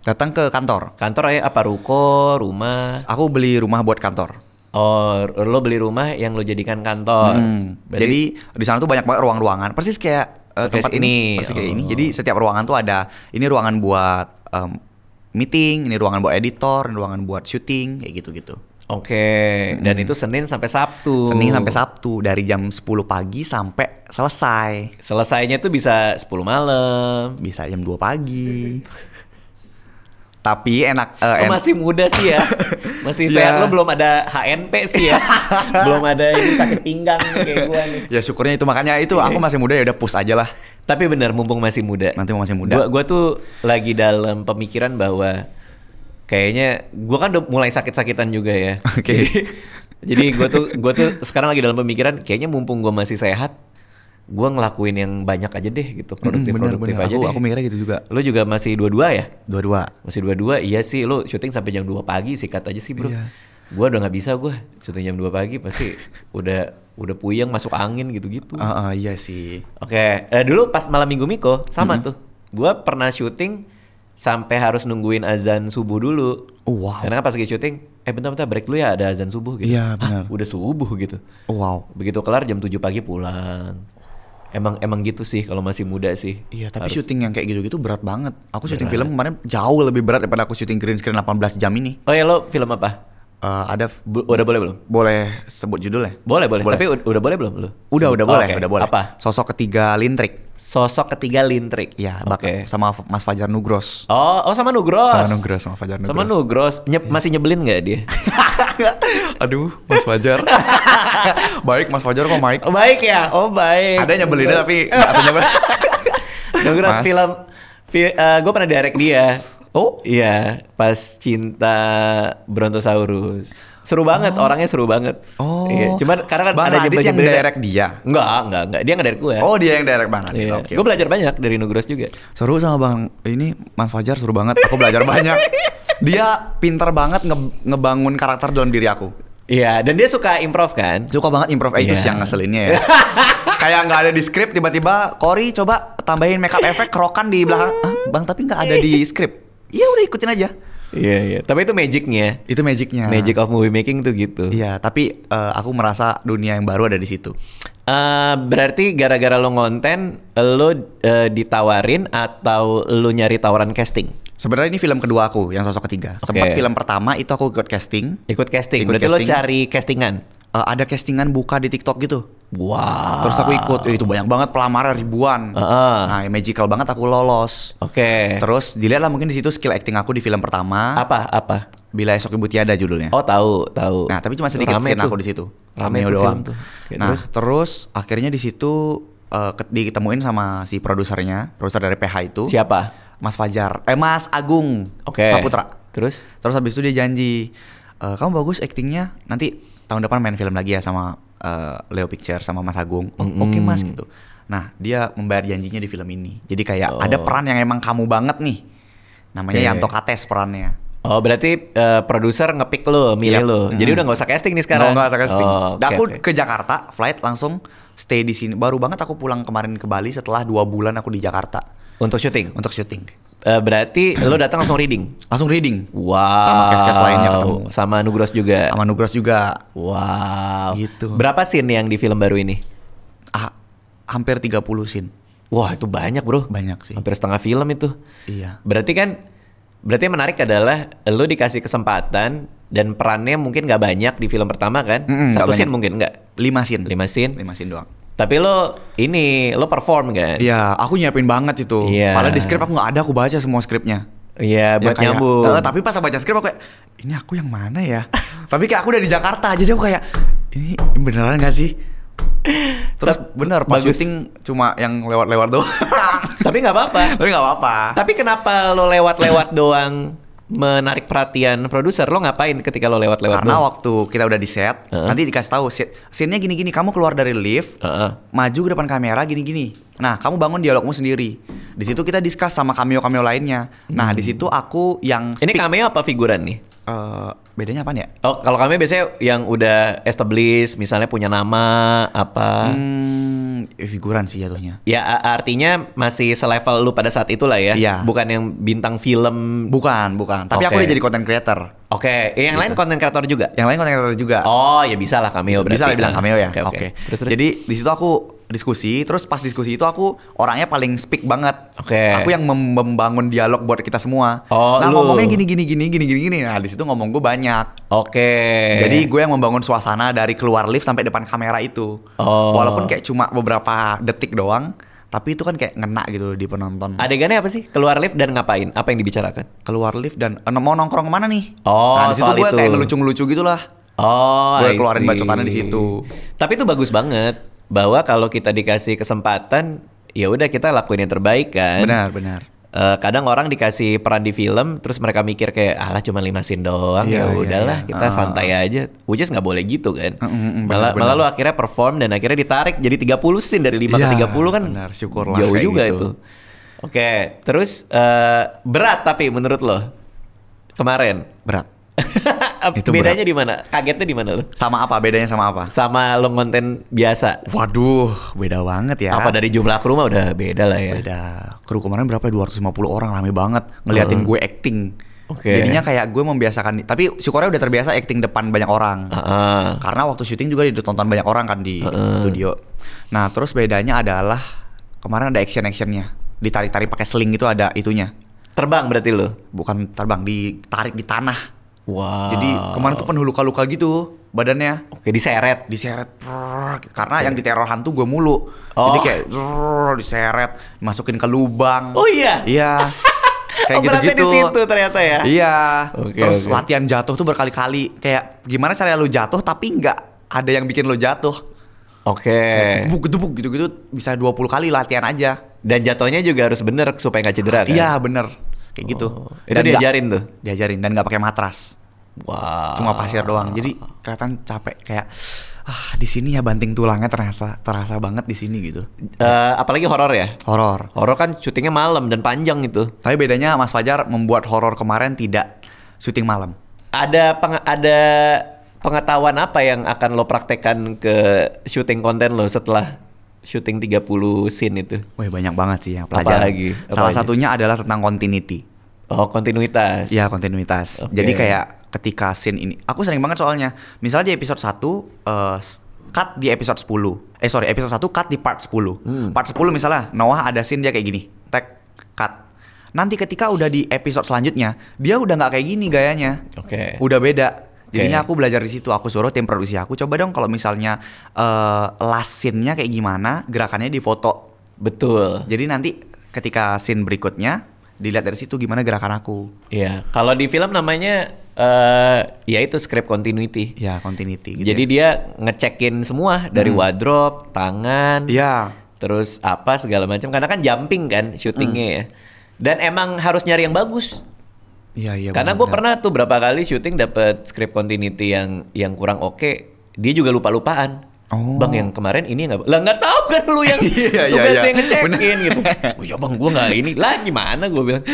Kantor apa ruko, rumah? Aku beli rumah buat kantor. Oh, lo beli rumah yang lo jadikan kantor. Jadi di sana tuh banyak banget ruang-ruangan. Persis kayak tempat ini. Persis kayak ini. Jadi setiap ruangan tuh ada. Ini ruangan buat meeting, ini ruangan buat editor, ini ruangan buat syuting, kayak gitu-gitu. Oke. Dan itu Senin sampai Sabtu. Dari jam 10 pagi sampai selesai. Selesainya tuh bisa 10 malam, bisa jam 2 pagi. Tapi enak. Masih muda sih ya. Masih sehat. Lo belum ada HNP sih ya. Belum ada ini sakit pinggang kayak gue nih. Ya syukurnya itu, makanya itu aku masih muda ya udah push aja lah. Tapi benar, mumpung masih muda. Gue tuh lagi dalam pemikiran bahwa kayaknya gue kan udah mulai sakit-sakitan juga ya. Oke. Jadi gue tuh sekarang lagi dalam pemikiran kayaknya mumpung gue masih sehat, gue ngelakuin yang banyak aja deh gitu, produktif aja deh. Aku mikirnya gitu juga. Lo juga masih 22 ya? 22. Masih 22, iya sih. Lo syuting sampai jam 2 pagi sikat aja sih bro. Iya. Gue udah nggak bisa syuting jam 2 pagi pasti udah puyeng masuk angin gitu-gitu. Iya sih. Oke. Dulu pas malam minggu Miko sama tuh. Gue pernah syuting sampai harus nungguin azan subuh dulu. Oh, wow. Karena pas lagi syuting, bentar break dulu ya, ada azan subuh gitu. Iya benar. Udah subuh gitu. Oh, wow. Begitu kelar jam 7 pagi pulang. Emang gitu sih kalau masih muda sih. Iya, tapi syuting yang kayak gitu-gitu berat banget. Aku syuting film kemarin jauh lebih berat daripada aku syuting green screen 18 jam ini. Oh ya, lo film apa? Udah boleh belum? Boleh sebut judulnya? Boleh. Tapi udah boleh belum lo? Udah boleh. Apa? Sosok ketiga Lintrik. Iya, sama Mas Fajar Nugros. Oh sama Nugros. Sama Fajar Nugros. Sama Nugros. Masih nyebelin nggak dia? Aduh, Mas Fajar. Baik, Mas Fajar kok baik. Oh, baik ya? Oh baik. Ada nyebelinnya tapi nggak senyebelin. Nugros film gue pernah direct dia. Oh iya, pas Cinta Brontosaurus. Seru banget, orangnya seru banget. Oh iya. Cuman karena kan Bang ada Radit yang direct dia? Enggak. Dia nge-direct gue. Oh dia yang direct Bang Radit, iya. Gue belajar banyak dari Nugros juga. Seru sama Bang, ini Mas Fajar seru banget, aku belajar banyak. Dia pintar banget ngebangun karakter dalam diri aku. Iya, dan dia suka improv kan? Suka banget improv, itu sih yang ngeselinnya ya. Kayak nggak ada di skrip, tiba-tiba Cory coba tambahin makeup efek kerokan di belakang. Bang, tapi nggak ada di skrip. Iya udah ikutin aja. Iya. Tapi itu magicnya. Magic of movie making tuh gitu. Iya, tapi aku merasa dunia yang baru ada di situ. Berarti gara-gara lo ngonten, lo ditawarin atau lo nyari tawaran casting? Sebenarnya ini film kedua aku, yang sosok ketiga. Sempat film pertama itu aku ikut casting. Berarti lo cari castingan? Ada castingan buka di TikTok gitu. Wow. Terus aku ikut, itu banyak banget pelamar ribuan. Nah, magical banget aku lolos. Oke. Terus dilihat lah mungkin di situ skill acting aku di film pertama. Apa? Bila Esok Ibu Tiada judulnya. Oh tahu. Nah tapi cuma sedikit scene aku di situ. Rame doang. Nah terus akhirnya di situ ditemuin sama si produser dari PH itu. Siapa? Mas Fajar. Mas Agung. Saputra. Terus habis itu dia janji, kamu bagus actingnya, nanti tahun depan main film lagi ya sama Leo Picture sama Mas Agung. Oke Mas gitu. Nah dia membayar janjinya di film ini. Jadi kayak ada peran yang emang kamu banget nih. Namanya Yanto Kates perannya. Oh berarti produser ngepick lo, milih lo. Jadi udah nggak usah casting nih sekarang. Nggak usah casting. Aku ke Jakarta, flight langsung stay di sini. Baru banget aku pulang kemarin ke Bali setelah 2 bulan aku di Jakarta. Untuk syuting? Untuk syuting. Berarti lo datang langsung reading? Langsung reading. Wow. Sama cast-cast lainnya ketemu. Sama Nugros juga? Sama Nugros juga. Wow. Gitu. Berapa scene yang di film baru ini? Hampir 30 scene. Wah itu banyak bro. Banyak sih. Hampir setengah film itu. Iya. Berarti yang menarik adalah lo dikasih kesempatan dan perannya mungkin gak banyak di film pertama kan? Satu scene mungkin gak? 5 scene. 5 scene? 5 scene doang. Tapi lo perform kan? Iya, aku nyiapin banget itu. Iya. Padahal di skrip aku nggak ada, aku baca semua skripnya. Iya, buat kayak, nyambung. Tapi pas baca skrip aku kayak, ini aku yang mana ya? Tapi kayak aku udah di Jakarta, jadi aku kayak, ini beneran gak sih? Terus bener, pas syuting cuma yang lewat-lewat doang. Tapi nggak apa-apa. Tapi nggak apa-apa. Tapi kenapa lo lewat-lewat doang menarik perhatian produser? Lo ngapain ketika lo lewat-lewat? Karena waktu kita udah di set, nanti dikasih tahu scene-nya gini-gini, kamu keluar dari lift, maju ke depan kamera gini-gini. Nah, kamu bangun dialogmu sendiri. Di situ kita discuss sama cameo-cameo lainnya. Nah, di situ aku yang Ini cameo apa figuran nih? Bedanya apaan ya? Oh, kalau cameo biasanya yang udah established, misalnya punya nama apa? Figuran sih jatuhnya. Ya artinya masih selevel lu pada saat itulah ya. Iya. Bukan yang bintang film. Bukan. Tapi aku udah jadi content creator. Oke. Yang lain content creator juga? Yang lain content creator juga. Oh ya bisa lah cameo berarti. Bisa lah bilang cameo ya. Oke. Terus. Jadi di situ aku diskusi, terus pas diskusi itu aku orangnya paling speak banget. Oke. Aku yang membangun dialog buat kita semua. Oh, nah, lu. ngomongnya gini. Nah, di situ ngomong gue banyak. Oke. Jadi gue yang membangun suasana dari keluar lift sampai depan kamera itu. Oh. Walaupun kayak cuma beberapa detik doang, tapi itu kan kayak ngena gitu di penonton. Adegannya apa sih? Keluar lift dan ngapain? Apa yang dibicarakan? Keluar lift dan mau nongkrong kemana nih? Oh, nah, di situ gue itu. kayak ngelucu-ngelucu gitulah. Oh, gue keluarin bacotannya di situ. Tapi itu bagus banget bahwa kalau kita dikasih kesempatan, ya udah kita lakuin yang terbaik kan. Benar. Kadang orang dikasih peran di film, terus mereka mikir kayak, alah cuma 5 scene doang, ya udahlah kita santai aja. Which is nggak boleh gitu kan. Malah lu akhirnya perform dan akhirnya ditarik jadi 30 scene dari 5 ke 30 kan. Benar, syukurlah jauh juga gitu. itu. Oke, terus berat tapi menurut lo kemarin? Berat. Itu bedanya di mana? Kagetnya di mana lo? Sama apa? Bedanya sama apa? Sama lo konten biasa. Waduh, beda banget ya. Apa dari jumlah kru mah udah beda lah ya. Beda. Kru kemarin berapa? 250 orang, rame banget ngeliatin gue acting. Oke. Jadinya kayak gue membiasakan, tapi syukurnya udah terbiasa acting depan banyak orang. Karena waktu syuting juga ditonton banyak orang kan di studio. Nah, terus bedanya adalah kemarin ada action-actionnya. Ditarik-tarik pakai sling itu ada itunya. Terbang berarti lo? Bukan terbang, ditarik di tanah. Wow. Jadi kemarin tuh penuh luka-luka gitu badannya. Oke, diseret. Karena yang diteror hantu gue mulu. Jadi kayak diseret, masukin ke lubang. Oh iya? Iya. Kayak gitu-gitu. Di situ ternyata ya. Iya. Terus latihan jatuh tuh berkali-kali. Kayak gimana caranya lu jatuh tapi nggak ada yang bikin lu jatuh. Oke. Gedubuk gitu-gitu bisa 20 kali latihan aja. Dan jatuhnya juga harus bener supaya nggak cedera kan? Iya bener. Kayak gitu. Itu diajarin tuh? Diajarin dan nggak pakai matras. Wow. Cuma pasir doang. Jadi kelihatan capek kayak di sini ya banting tulangnya terasa banget di sini gitu. Apalagi horor ya? Horor. Horor kan syutingnya malam dan panjang itu. Tapi bedanya Mas Fajar membuat horor kemarin tidak syuting malam. Ada pengetahuan apa yang akan lo praktekkan ke syuting konten lo setelah syuting 30 scene itu? Wah banyak banget sih yang pelajaran. Salah satunya adalah tentang continuity. Oh, kontinuitas. Iya, kontinuitas. Jadi kayak ketika scene ini, aku sering banget soalnya. Misalnya di episode 1 cut di episode 10. Episode 1 cut di part 10. Part 10 misalnya Noah ada scene dia kayak gini. Tag, cut. Nanti ketika udah di episode selanjutnya, dia udah nggak kayak gini gayanya. Oke. Udah beda. Jadinya aku belajar di situ. Aku suruh tim produksi aku, coba dong kalau misalnya last scene-nya kayak gimana, gerakannya di foto. Betul. Jadi nanti ketika scene berikutnya dilihat dari situ gimana gerakan aku. Iya. Kalau di film namanya ya itu script continuity. Ya, continuity gitu. Jadi dia ngecekin semua dari wardrobe, tangan. Iya. Terus apa segala macam karena kan jumping kan syutingnya ya. Dan emang harus nyari yang bagus. Iya. Karena gue pernah tuh berapa kali syuting dapet script continuity yang kurang oke, dia juga lupa-lupaan. Oh. Bang yang kemarin ini nggak tahu kan lu yang tugasnya ngecekin gitu. Oh ya bang gue nggak ini lah gimana gue bilang.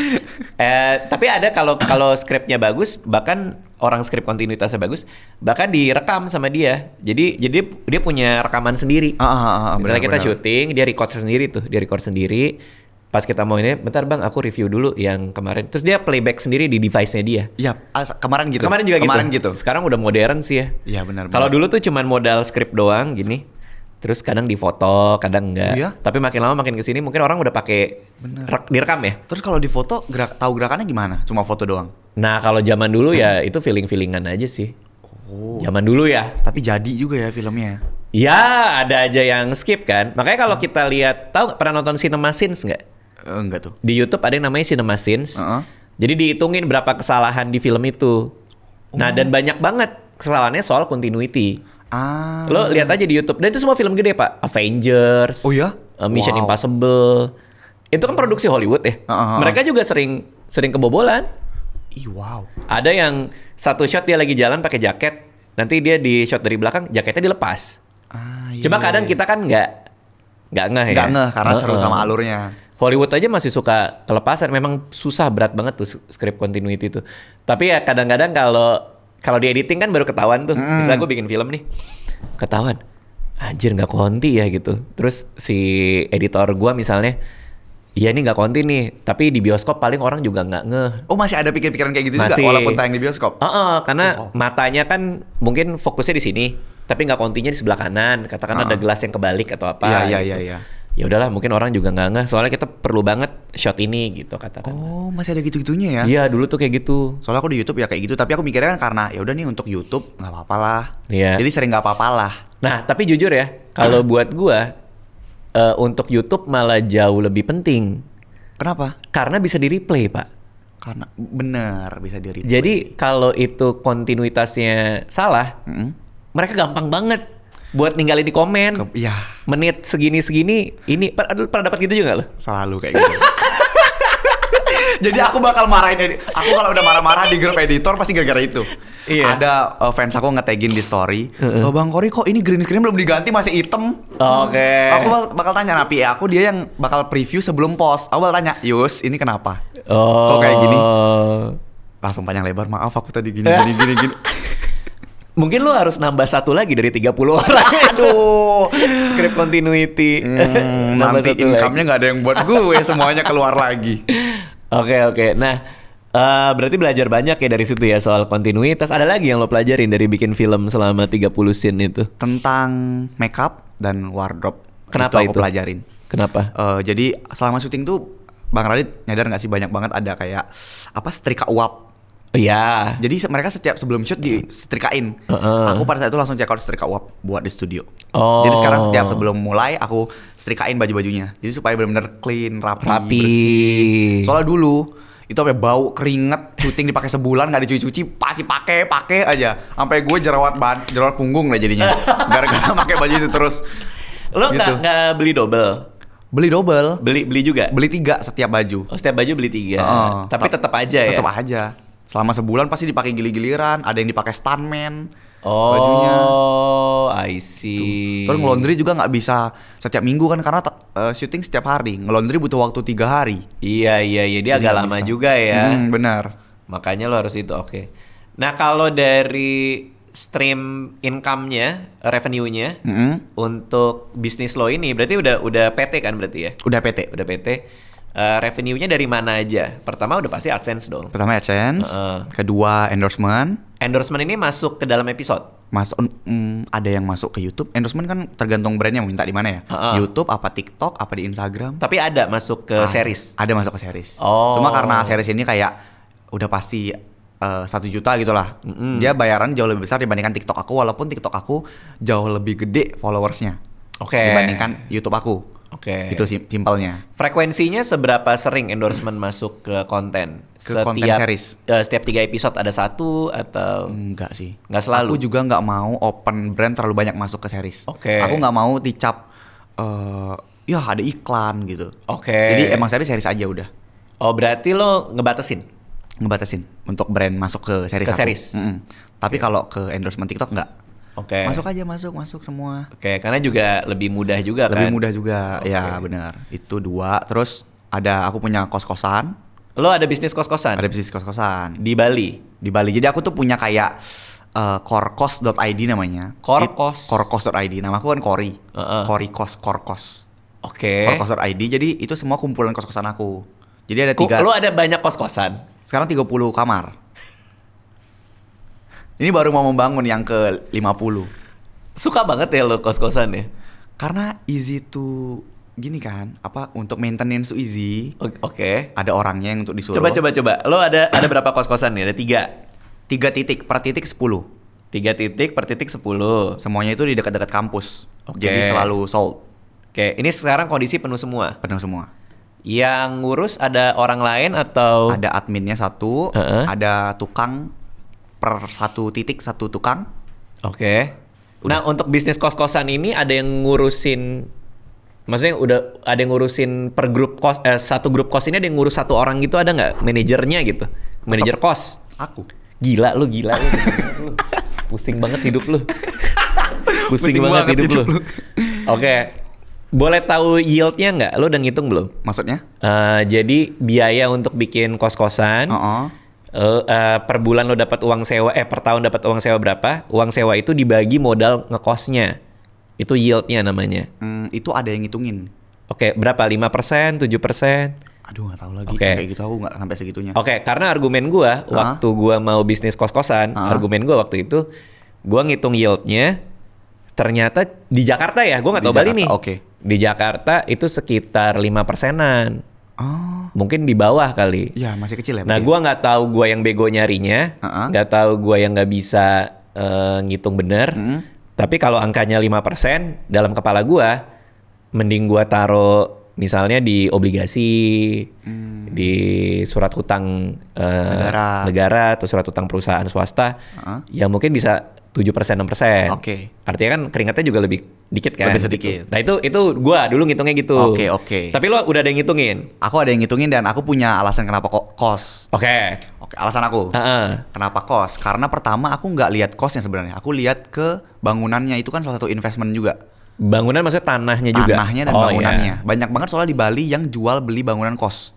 Tapi ada kalau skripnya bagus, bahkan orang skrip kontinuitasnya bagus, bahkan direkam sama dia. Jadi dia punya rekaman sendiri. Misalnya kita syuting, dia record sendiri. Pas kita mau ini, bentar bang, aku review dulu yang kemarin. Terus dia playback sendiri di device-nya dia. Iya, kemarin gitu. Kemarin juga gitu. Sekarang udah modern sih ya. Iya benar. Kalau dulu tuh cuman modal script doang gini. Terus kadang difoto, kadang enggak. Iya? Tapi makin lama makin kesini mungkin orang udah pakai direkam ya. Terus kalau di foto tahu gerakannya gimana? Cuma foto doang. Nah kalau zaman dulu ya itu feeling-feelingan aja sih. Zaman dulu ya. Tapi jadi juga ya filmnya. Ya ada aja yang skip kan. Makanya kalau kita lihat, tahu pernah nonton Cinema Sins nggak? Enggak tuh. Di YouTube ada yang namanya Cinema Sins. Jadi dihitungin berapa kesalahan di film itu. Nah dan banyak banget kesalahannya soal continuity. Lo lihat aja di YouTube. Dan itu semua film gede pak. Avengers. Oh ya? Mission Impossible. Itu kan produksi Hollywood ya. Mereka juga sering kebobolan. Wow. Ada yang satu shot dia lagi jalan pakai jaket. Nanti dia di shot dari belakang jaketnya dilepas. Cuma kadang kita kan nggak ngeh ya. Nggak ngeh karena seru sama alurnya. Hollywood aja masih suka kelepasan. Memang susah, berat banget tuh script continuity itu. Tapi ya kadang-kadang kalau di editing kan baru ketahuan tuh. Misalnya gue bikin film nih, ketahuan, anjir nggak konti ya gitu. Terus si editor gue misalnya, iya ini nggak konti nih, tapi di bioskop paling orang juga nggak ngeh. Oh masih ada pikir-pikiran kayak gitu masih, juga walaupun tayang di bioskop? Karena matanya kan mungkin fokusnya di sini, tapi nggak kontinya di sebelah kanan. Katakan ada gelas yang kebalik atau apa. Iya. Ya udahlah, mungkin orang juga nggak ngeh. Soalnya kita perlu banget shot ini gitu katakan. Oh masih ada gitu-gitunya ya? Iya dulu tuh kayak gitu. Soalnya aku di YouTube ya kayak gitu, tapi aku mikirnya kan karena ya udah nih untuk YouTube nggak apa-apa lah. Iya. Jadi sering nggak apa-apa lah. Nah tapi jujur ya, kalau buat gua untuk YouTube malah jauh lebih penting. Kenapa? Karena bisa di replay pak. Karena bener bisa di replay. Jadi kalau itu kontinuitasnya salah, mereka gampang banget buat ninggalin di komen. Iya. Menit segini ini pernah dapat gitu juga lo? Selalu kayak gitu. Jadi aku bakal marahin. Aku kalau udah marah-marah di grup editor pasti gara-gara itu. Iya. Ada fans aku nge-tagin di story. Bang Cory kok ini green screen belum diganti masih hitam. Oke. Aku bakal tanya Napi ya. Aku dia yang bakal preview sebelum post. Aku bakal tanya, Yus ini kenapa? Kok kayak gini? Langsung panjang lebar. Maaf aku tadi gini. Mungkin lo harus nambah satu lagi dari 30 orang. Aduh, script continuity. Nanti income-nya nggak ada yang buat gue, semuanya keluar lagi. Oke. Nah, berarti belajar banyak ya dari situ ya soal kontinuitas. Ada lagi yang lo pelajarin dari bikin film selama 30 scene itu? Tentang makeup dan wardrobe. Kenapa itu? Aku pelajarin. Kenapa? Jadi selama syuting tuh Bang Radit nyadar nggak sih banyak banget ada kayak setrika uap. Iya. Jadi mereka setiap sebelum shoot disetrikain. Aku pada saat itu langsung check out setrika uap buat di studio. Jadi sekarang setiap sebelum mulai aku setrikain baju-bajunya. Jadi supaya benar-benar clean, rapi, bersih. Soalnya dulu itu sampai bau keringet, syuting dipakai sebulan nggak dicuci-cuci, pasti pakai aja. Sampai gue jerawat punggung lah jadinya. Gara-gara pakai baju itu terus. Lo nggak beli double? Beli double. Beli juga? Beli 3 setiap baju. Setiap baju beli 3. Tapi tetap aja ya? Tetap aja. Selama sebulan pasti dipakai gili-giliran, ada yang dipakai stuntman bajunya. I see. Terus ngelondri juga nggak bisa setiap minggu kan karena syuting setiap hari. Ngelondri butuh waktu 3 hari. Iya. Dia agak lama bisa. Juga ya. Benar. Makanya lo harus itu. Oke. Nah kalau dari stream income-nya, revenue-nya untuk bisnis lo ini berarti udah PT kan berarti ya? Udah PT. Revenue-nya dari mana aja? Pertama udah pasti AdSense dong. Pertama AdSense, kedua endorsement. Endorsement ini masuk ke dalam episode? Ada yang masuk ke YouTube. Endorsement kan tergantung brandnya mau minta di mana ya. YouTube, apa TikTok, apa di Instagram. Tapi ada masuk ke series? Ada masuk ke series. Cuma karena series ini kayak udah pasti 1 juta gitu lah. Dia bayaran jauh lebih besar dibandingkan TikTok aku. Walaupun TikTok aku jauh lebih gede followersnya dibandingkan YouTube aku. Itu simpelnya. Frekuensinya seberapa sering endorsement masuk ke konten? Konten series? Setiap 3 episode ada 1 atau? Enggak sih. Enggak selalu? Aku juga nggak mau open brand terlalu banyak masuk ke series. Aku nggak mau dicap ya ada iklan gitu. Jadi emang series aja udah. Oh berarti lo ngebatasin untuk brand masuk ke series. Tapi kalau ke endorsement TikTok enggak. Masuk aja, masuk semua. Karena juga lebih mudah juga kan? Lebih mudah juga, ya benar. Itu 2. Terus aku punya kos-kosan. Lo ada bisnis kos-kosan? Ada bisnis kos-kosan. Di Bali? Di Bali. Jadi aku tuh punya kayak korkos.id namanya. Korkos? Korkos.id. Nama aku kan Cory. Cory Kos, Korkos. Oke. Horkos.id. Jadi itu semua kumpulan kos-kosan aku. Jadi ada 3. Lo ada banyak kos-kosan? Sekarang 30 kamar. Ini baru mau membangun yang ke 50. Suka banget ya lo kos-kosan ya? Karena easy to gini kan, untuk maintenance easy. Oke. Ada orangnya yang untuk disuruh. Coba. Lo ada berapa kos-kosan nih? Ada 3. 3 titik per titik 10. 3 titik per titik 10. Semuanya itu di dekat-dekat kampus. Jadi selalu sold. Oke, ini sekarang kondisi penuh semua. Penuh semua. Yang ngurus ada orang lain atau? Ada adminnya 1, ada tukang per 1 titik 1 tukang. Oke. Nah, untuk bisnis kos-kosan ini ada yang ngurusin, maksudnya udah ada yang ngurusin per grup kos, satu grup kos ini ada yang ngurus 1 orang gitu, ada nggak manajernya gitu? Manajer kos? Aku. Gila lu. Pusing banget hidup lu. Pusing banget hidup lu. Oke. Boleh tahu yield-nya nggak? Lo udah ngitung belum? Maksudnya? Jadi biaya untuk bikin kos-kosan, per bulan lo dapat uang sewa, per tahun dapat uang sewa berapa? Uang sewa itu dibagi modal ngekosnya. Itu yield-nya namanya. Itu ada yang ngitungin. Oke, berapa? 5%, 7%? Aduh, nggak tahu lagi. Kayak gitu aku nggak sampai segitunya. Oke, karena argumen gua waktu gua mau bisnis kos-kosan, argumen gua waktu itu gua ngitung yield-nya. Ternyata di Jakarta ya, gua nggak tahu Bali nih. Oke. Di Jakarta itu sekitar 5%-an. Oh. Mungkin di bawah kali. Ya, masih kecil ya. Nah, gua nggak tahu gua yang bego nyarinya, nggak tahu gua yang nggak bisa ngitung bener. Tapi kalau angkanya 5%, dalam kepala gua, mending gua taruh misalnya di obligasi, di surat hutang negara atau surat hutang perusahaan swasta, yang mungkin bisa 7%, 6%. Oke. Artinya kan keringatnya juga lebih dikit kan? Lebih sedikit. Nah itu gua dulu ngitungnya gitu. Oke. Tapi lo udah ada yang ngitungin? Aku ada yang ngitungin dan aku punya alasan kenapa kos. Oke, alasan aku. Kenapa kos? Karena pertama aku nggak lihat kosnya sebenarnya. Aku lihat ke bangunannya, itu kan salah satu investment juga. Bangunan maksudnya tanahnya juga? Tanahnya dan bangunannya. Iya. Banyak banget soalnya di Bali yang jual beli bangunan kos.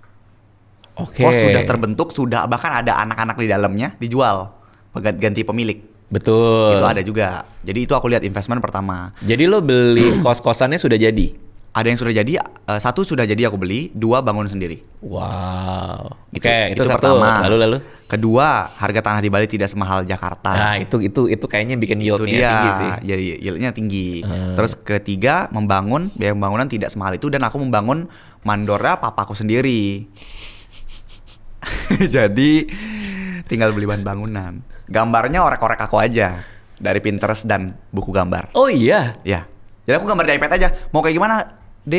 Kos sudah terbentuk, bahkan ada anak-anak di dalamnya dijual. Ganti pemilik. Betul. Itu ada juga. Jadi itu aku lihat investment pertama. Jadi lo beli kos-kosannya sudah jadi? Ada yang sudah jadi, 1 sudah jadi aku beli, 2 bangun sendiri. Wow. Oke, itu satu. Pertama. Lalu? Kedua, harga tanah di Bali tidak semahal Jakarta. Nah, itu kayaknya bikin yieldnya tinggi sih. Jadi yieldnya tinggi. Terus ketiga, biaya pembangunan tidak semahal itu, dan aku membangun mandornya papaku sendiri. Jadi tinggal beli bahan bangunan. Gambarnya orek-orek aku aja dari Pinterest dan buku gambar. Oh iya? Ya. Jadi aku gambar di iPad aja. Mau kayak gimana?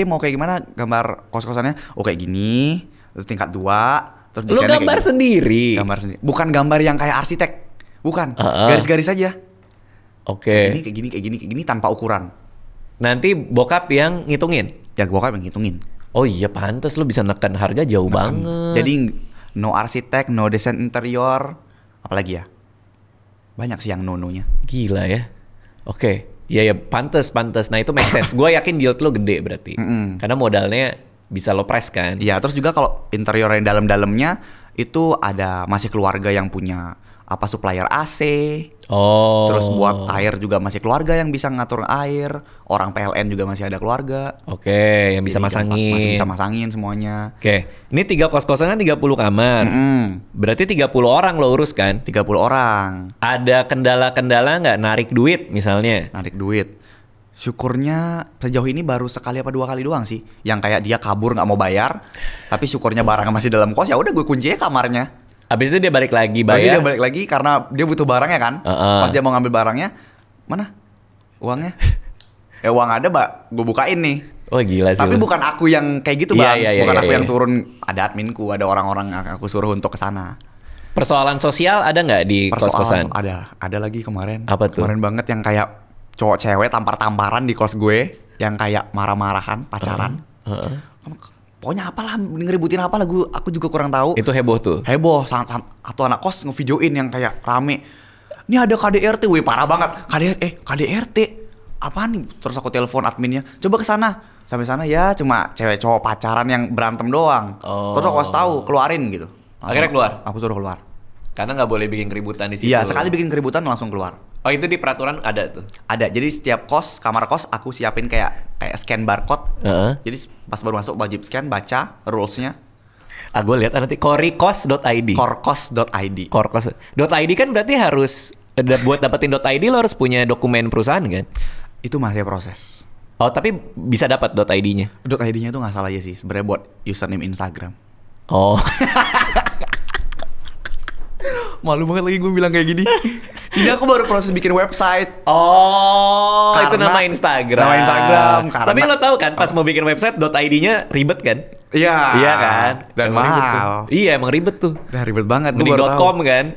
Mau kayak gimana gambar kos-kosannya? Oh kayak gini. Terus tingkat 2. Terus lu gambar gitu. sendiri? Gambar sendiri. Bukan gambar yang kayak arsitek. Bukan. Garis-garis aja. Oke. Kayak gini tanpa ukuran. Nanti bokap yang ngitungin? Ya bokap yang ngitungin. Oh iya, pantes lu bisa nekan harga jauh banget. Jadi no arsitek, no desain interior, apalagi ya? Banyak sih yang no-nya. Gila ya. Oke. Iya, pantes. Nah itu make sense. Gue yakin yield lo gede berarti. Karena modalnya bisa lo press kan. Iya, terus juga kalau interior yang dalam-dalamnya itu ada masih keluarga yang punya supplier AC. Oh. Terus buat air juga masih keluarga yang bisa ngatur air. Orang PLN juga masih ada keluarga. Oke, yang bisa masangin. Masih bisa masangin semuanya. Oke, ini 3 kos-kosan kan 30 kamar. Berarti 30 orang lo urus kan? 30 orang. Ada kendala-kendala nggak narik duit misalnya? Narik duit. Syukurnya sejauh ini baru sekali apa 2 kali doang sih. Yang kayak dia kabur nggak mau bayar. Tapi syukurnya barangnya masih dalam kos, ya udah gue kunci aja kamarnya. Abis itu dia balik lagi bayar. Dia balik lagi karena dia butuh barangnya kan. Pas dia mau ngambil barangnya, mana uangnya? Uang ada, gue bukain nih. Oh gila sih. Tapi bukan aku yang kayak gitu, Bang. Bukan aku yang iya. turun. Ada adminku, ada orang-orang yang aku suruh untuk ke sana. Persoalan sosial ada nggak di kos-kosan? Ada lagi kemarin. Apa tuh? Kemarin banget yang kayak cowok cewek tampar-tamparan di kos gue, yang kayak marah-marahan, pacaran. Pokoknya apalah, ngeributin apalah, aku juga kurang tahu. Itu heboh tuh? Heboh, atau anak kos ngevideoin yang kayak rame. Ini ada KDRT, wih parah banget. KDRT, apaan nih? Terus aku telepon adminnya, coba ke sana. Sampai sana ya cuma cewek cowok pacaran yang berantem doang. Terus aku kasih tahu, keluarin gitu. Akhirnya keluar? Aku suruh keluar. Karena nggak boleh bikin keributan di situ. Iya, sekali bikin keributan langsung keluar. Oh itu di peraturan ada tuh? Ada, jadi setiap kamar kos aku siapin kayak kayak scan barcode. Jadi pas baru masuk wajib scan, baca rules-nya. Gue lihat nanti korikos.id. Korkos.id. Korkos.id kan berarti harus buat dapetin .id lo harus punya dokumen perusahaan kan? Itu masih proses. Oh, tapi bisa dapat .id-nya. .id-nya tuh nggak salah aja sih, sebenarnya buat username Instagram. Oh. Malu banget lagi gue bilang kayak gini. Ini aku baru proses bikin website. Oh, karena, itu nama Instagram. Nama Instagram. Karena, tapi lo tahu kan pas mau bikin website .id-nya ribet kan? Iya. Iya kan? Dan mahal. Iya, emang ribet tuh. Udah ribet banget. Mending .com kan?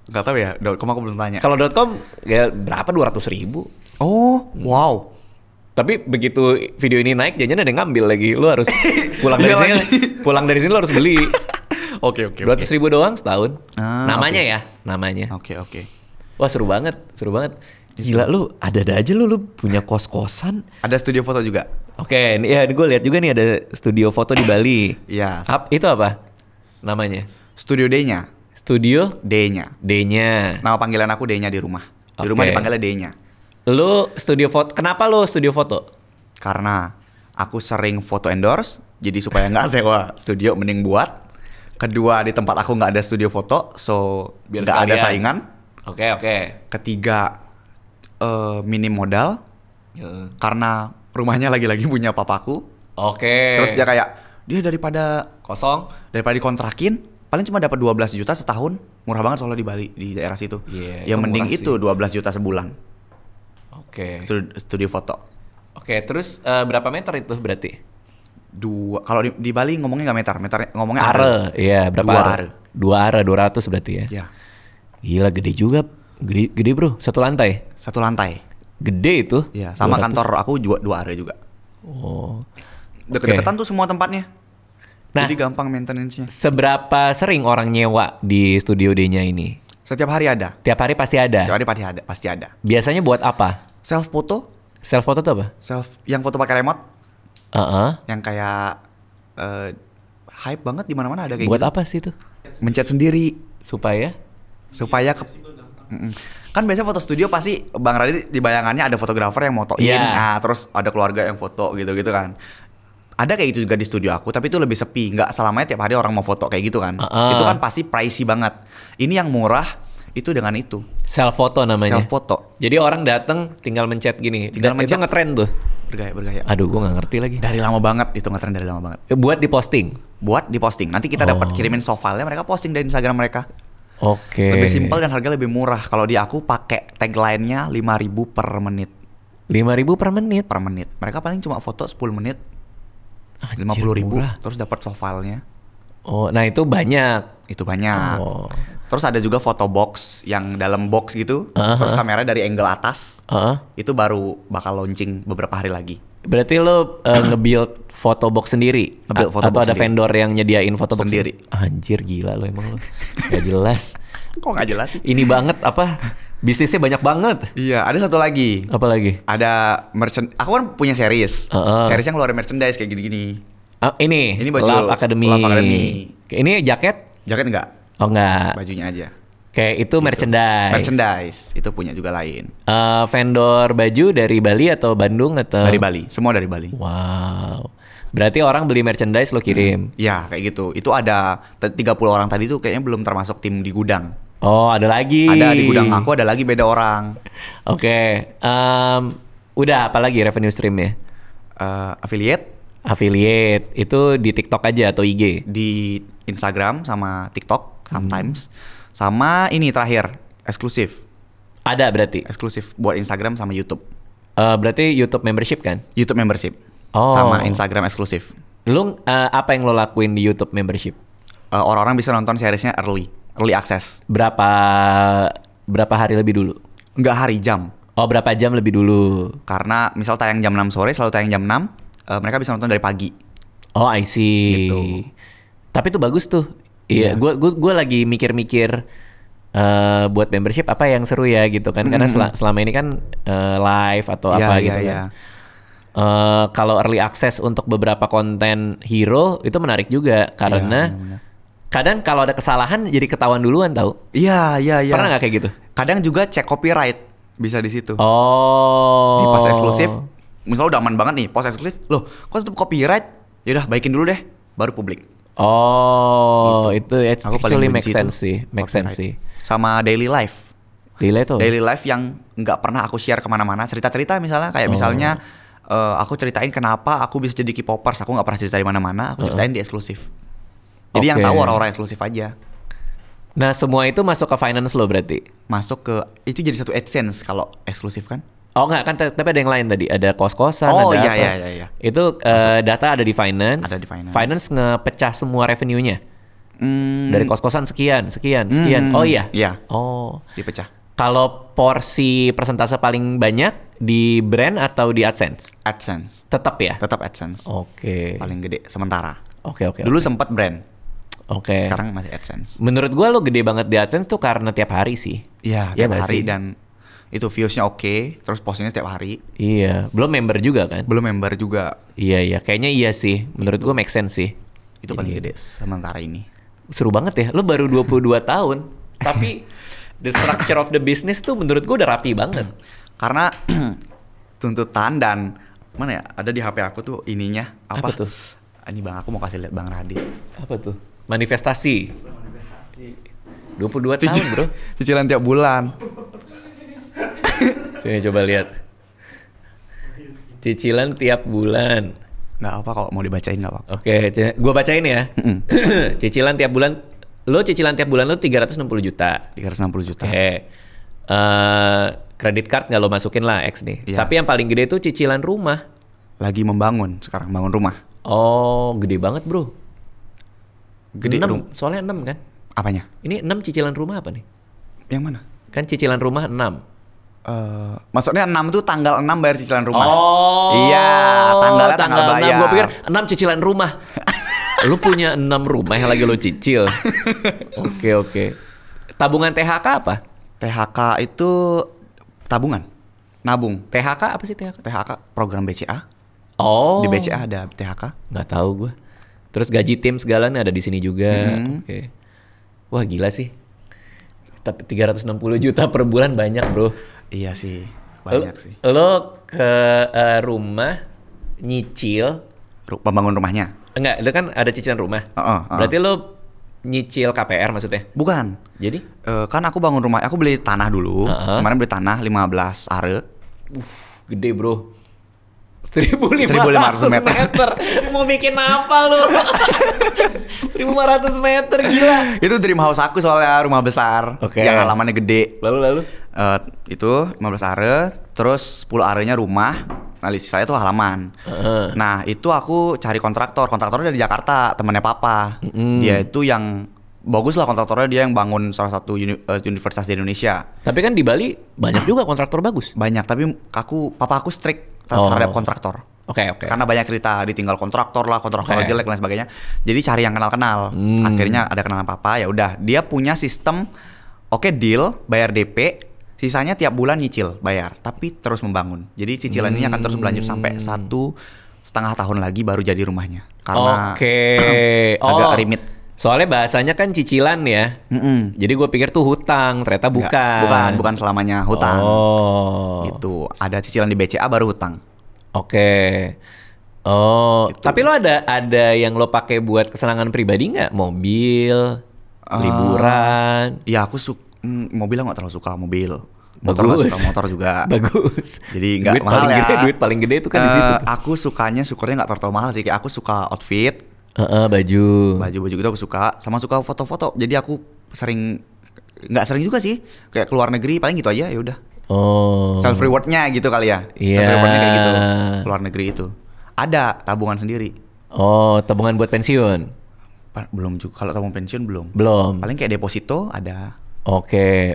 Gak tahu ya, .com aku belum tanya. Kalau .com ya berapa? 200.000. Oh, wow. Tapi begitu video ini naik, jangan ada yang ngambil lagi. Lo harus pulang dari sini. Pulang dari sini lo harus beli. Oke. 200.000 doang setahun. Namanya ya, namanya. Oke. Wah, seru banget. Gila lu, ada aja lu punya kos-kosan. Ada studio foto juga. Oke, ya gue lihat juga nih ada studio foto di Bali. Iya. Itu apa namanya? Studio D-nya. Studio D-nya. D-nya. Nama panggilan aku D-nya di rumah. Di rumah dipanggilnya D-nya. Lu studio foto. Kenapa lu studio foto? Karena aku sering foto endorse, jadi supaya nggak sewa studio mending buat. Kedua, di tempat aku nggak ada studio foto, so nggak ada saingan. Oke. Ketiga, minim modal. Karena rumahnya lagi-lagi punya papaku. Oke. Terus dia daripada kosong, daripada dikontrakin, paling cuma dapat 12 juta setahun. Murah banget soalnya di Bali, di daerah situ. Ya mending itu 12 juta sebulan. Oke. Studio foto. Oke, terus berapa meter itu berarti? Kalau di Bali ngomongnya nggak meter ngomongnya are. Iya, berapa are? 2 are, 200 berarti ya. Iya. Gila, gede juga. Gede bro, satu lantai. Gede itu. Iya, sama 200. Kantor aku juga 2 are juga. Oh. Deket-deketan tuh semua tempatnya. Nah, jadi gampang maintenance-nya. Seberapa sering orang nyewa di studio D-nya ini? Setiap hari ada. Tiap hari pasti ada? Tiap hari pasti ada. Biasanya buat apa? Self photo. Self photo tuh apa? Yang foto pakai remote. Yang kayak hype banget di mana-mana ada kayak buat gitu. Buat apa sih itu? Mencet sendiri. Supaya kan biasanya foto studio pasti Bang Radit di bayangannya ada fotografer yang motoin. Nah, terus ada keluarga yang foto gitu-gitu kan. Ada kayak gitu juga di studio aku, tapi itu lebih sepi. Nggak selamanya tiap hari orang mau foto kayak gitu kan. Itu kan pasti pricey banget. Ini yang murah itu dengan itu. Self photo namanya. Self photo. Jadi orang datang tinggal mencet gini. Itu ngetren tuh. Bergaya. Aduh, gue nggak ngerti lagi. Dari lama banget itu ngetren, dari lama banget. Buat diposting. Nanti kita dapat kirimin soft file-nya, mereka posting dari Instagram mereka. Oke. Lebih simpel dan harga lebih murah. Kalau di aku pakai tagline-nya 5.000 per menit. 5.000 per menit? Per menit. Mereka paling cuma foto 10 menit. 50.000 terus dapat soft file-nya. Oh, nah itu banyak. Oh. Terus ada juga foto box yang dalam box gitu. Terus kamera dari angle atas. Itu baru bakal launching beberapa hari lagi. Berarti lo nge-build foto box sendiri? Atau ada vendor yang nyediain foto box sendiri? Anjir, gila lo emang lo. Gak jelas. Kok gak jelas sih? Ini banget apa? Bisnisnya banyak banget. Iya, ada satu lagi. Apa lagi? Ada Aku kan punya series. Series yang ngeluarin merchandise kayak gini-gini. Ini baju Love Academy. Ini jaket? Jaket enggak? Oh enggak. Bajunya aja. Kayak itu gitu. Merchandise. Itu punya juga lain. Vendor baju dari Bali atau Bandung atau? Dari Bali. Semua dari Bali. Wow. Berarti orang beli merchandise lo kirim? Ya kayak gitu. Itu ada 30 orang tadi tuh kayaknya belum termasuk tim di gudang. Oh, ada lagi. Ada di gudang aku, ada lagi beda orang. Oke. Udah apa lagi revenue stream-nya? Affiliate. Itu di TikTok aja atau IG? Di Instagram sama TikTok sometimes. Sama ini terakhir, eksklusif. Ada berarti? Eksklusif buat Instagram sama YouTube. Berarti YouTube membership kan? YouTube membership. Oh. Sama Instagram eksklusif. Lu apa yang lo lakuin di YouTube membership? Orang-orang bisa nonton seriesnya early access. Berapa hari lebih dulu? Enggak hari, jam. Oh, berapa jam lebih dulu? Karena misal tayang jam 6 sore, selalu tayang jam 6, mereka bisa nonton dari pagi. Oh, I see. Gitu. Tapi itu bagus tuh. Iya, gue lagi mikir-mikir buat membership apa yang seru ya gitu kan. Karena selama ini kan live atau apa gitu kan. Kalau early access untuk beberapa konten hero itu menarik juga karena kadang kalau ada kesalahan jadi ketahuan duluan tau. Iya. Pernah nggak kayak gitu? Kadang juga cek copyright bisa di situ. Oh. Di pas eksklusif misalnya udah aman banget nih, post eksklusif, loh kok tetap copyright? Yaudah baikin dulu deh, baru publik. Oh, gitu. Itu aku paling make sense sih, Sama daily life. Daily life yang nggak pernah aku share kemana-mana. Cerita-cerita misalnya, kayak misalnya aku ceritain kenapa aku bisa jadi K-popers. Aku nggak pernah cerita di mana-mana, aku ceritain di eksklusif. Jadi yang tahu orang-orang eksklusif aja. Nah, semua itu masuk ke finance lo berarti? Masuk ke, itu jadi satu AdSense kalau eksklusif kan? Oh enggak, kan tapi ada yang lain tadi. Ada kos-kosan, ada apa. Iya. Itu data ada di finance. Ada di finance. Finance ngepecah semua revenue-nya. Dari kos-kosan sekian. Oh iya? Iya. Oh. Dipecah. Kalau porsi persentase paling banyak di brand atau di AdSense? AdSense. Tetap ya? Tetap AdSense. Oke. Paling gede sementara. Oke. Dulu sempat brand. Oke. Sekarang masih AdSense. Menurut gua lo gede banget di AdSense tuh karena tiap hari sih. Iya, tiap hari dan itu viewsnya oke, terus postingnya setiap hari. Iya, belum member juga kan? Belum member juga. Iya, kayaknya iya sih. Menurut gua make sense sih. Itu paling gede sementara ini. Seru banget ya. Lo baru 22 tahun, tapi the structure of the business tuh menurut gua udah rapi banget. Karena tuntutan dan mana ya? Ada di HP aku tuh ininya apa tuh? Ini Bang, aku mau kasih lihat Bang Radit. Apa tuh? Manifestasi. 22 tahun, Bro. Cicilan tiap bulan. Sini coba lihat. Cicilan tiap bulan. Nggak apa kalau mau dibacain nggak apa. Oke, gua bacain ya. Cicilan tiap bulan. Cicilan tiap bulan lo 360 juta. 360 juta. Oke. Credit card nggak lo masukin lah X nih. Iya. Tapi yang paling gede tuh cicilan rumah. Lagi membangun sekarang, bangun rumah. Oh, gede banget, Bro. Gede 6, soalnya 6 kan? Apanya? Ini 6 cicilan rumah apa nih? Yang mana? Kan cicilan rumah 6. Maksudnya 6 tuh tanggal 6 bayar cicilan rumah. Oh. Iya, tanggalnya tanggal bayar. Gue pikir 6 cicilan rumah. Lu punya 6 rumah yang lagi lu cicil. Oke. Tabungan THK apa? THK itu tabungan. Nabung. THK apa sih THK? THK program BCA. Oh. Di BCA ada THK. Nggak tahu gue. Terus gaji tim segala ada di sini juga. Oke. Wah, gila sih. Tapi 360 juta per bulan banyak, Bro. Iya sih, banyak sih. Lo ke rumah nyicil pembangun rumahnya? Enggak, lo kan ada cicilan rumah. Berarti lo nyicil KPR maksudnya? Bukan. Jadi? Kan aku bangun rumah, aku beli tanah dulu. Kemarin beli tanah 15 are. Gede, Bro. 1.500 meter. Mau bikin apa lu? 1.500 meter, gila. Itu dream house aku soalnya, rumah besar. Yang halamannya gede. Lalu? Itu 15 are, terus 10 arenya rumah. Nah, sisanya tuh halaman. Nah, itu aku cari kontraktor. Kontraktornya dari Jakarta, temannya papa. Dia itu yang bagus lah kontraktornya, dia yang bangun salah satu universitas di Indonesia. Tapi kan di Bali banyak juga kontraktor bagus. Banyak, tapi papa aku strict terhadap kontraktor. Oke. Karena banyak cerita ditinggal kontraktor jelek dan sebagainya. Jadi cari yang kenal-kenal. Akhirnya ada kenalan papa, ya udah. Dia punya sistem deal, bayar DP, sisanya tiap bulan nyicil, bayar, tapi terus membangun. Jadi cicilan ini akan terus berlanjut sampai 1,5 tahun lagi baru jadi rumahnya. Karena agak rimit. Soalnya bahasanya kan cicilan ya. Jadi gue pikir tuh hutang, ternyata bukan. Bukan selamanya hutang. Itu ada cicilan di BCA baru hutang. Gitu. Tapi lo ada yang lo pakai buat kesenangan pribadi nggak? Mobil, liburan? Ya aku mobil nggak terlalu suka mobil. Motor Bagus. Suka motor juga. Bagus. Jadi nggak mahal ya. Duit paling gede itu kan di situ. Aku syukurnya nggak terlalu mahal sih. Kayak aku suka outfit. Baju gitu aku suka, sama suka foto-foto. Jadi aku nggak sering juga sih, kayak keluar negeri paling gitu aja, ya udah. Self rewardnya gitu kali ya. Yeah. Self rewardnya kayak gitu. Keluar negeri itu ada tabungan sendiri. Tabungan buat pensiun? Belum juga. Kalau tabungan pensiun belum. Paling kayak deposito ada.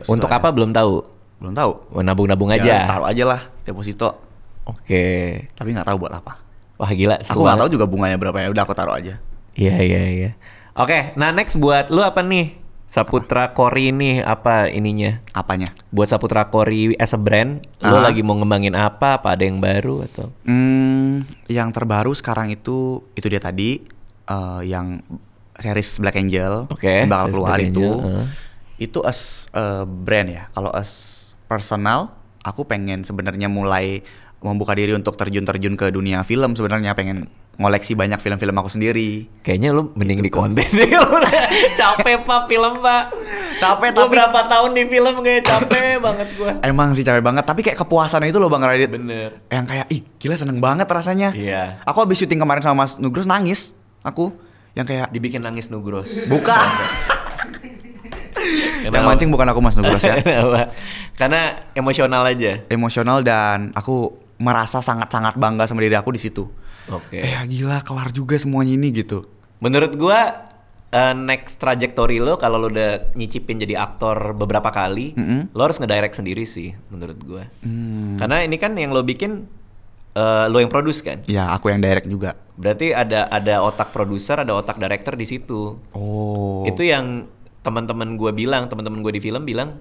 Untuk apa belum tahu? Belum tahu. Nabung-nabung aja. Ya, taruh aja lah deposito. Tapi nggak tahu buat apa. Wah, gila. Aku nggak tahu juga bunganya berapa ya. Udah aku taruh aja. Iya. Oke, nah next buat lu apa nih? Saputra Kori nih apa ininya? Apanya? Buat Saputra Kori as a brand, lu lagi mau ngembangin apa? Apa ada yang baru atau? Yang terbaru sekarang itu dia tadi yang series Black Angel yang bakal keluar itu. Itu as brand ya. Kalau as personal aku pengen sebenarnya mulai membuka diri untuk terjun ke dunia film, sebenarnya pengen ngoleksi banyak film-film aku sendiri. Kayaknya lu mending di konten deh. Capek Pak film Pak. Capek tapi berapa tahun di film kayak capek banget gua. Emang sih capek banget, tapi kayak kepuasan itu loh Bang Radit. Bener. Yang kayak gila seneng banget rasanya. Iya. Aku habis syuting kemarin sama Mas Nugros nangis. Aku yang kayak dibikin nangis Nugros. Bukan. Yang mancing bukan aku Mas Nugros ya. Karena emosional aja. Emosional dan aku merasa sangat-sangat bangga sama diri aku di situ. Oke. Gila kelar juga semuanya ini gitu. Menurut gua next trajectory lo kalau lo udah nyicipin jadi aktor beberapa kali, lo harus ngedirect sendiri sih menurut gua. Karena ini kan yang lo bikin lo yang produce kan? Ya, aku yang direct juga. Berarti ada otak produser, ada otak director di situ. Oh. Itu yang teman-teman gue di film bilang,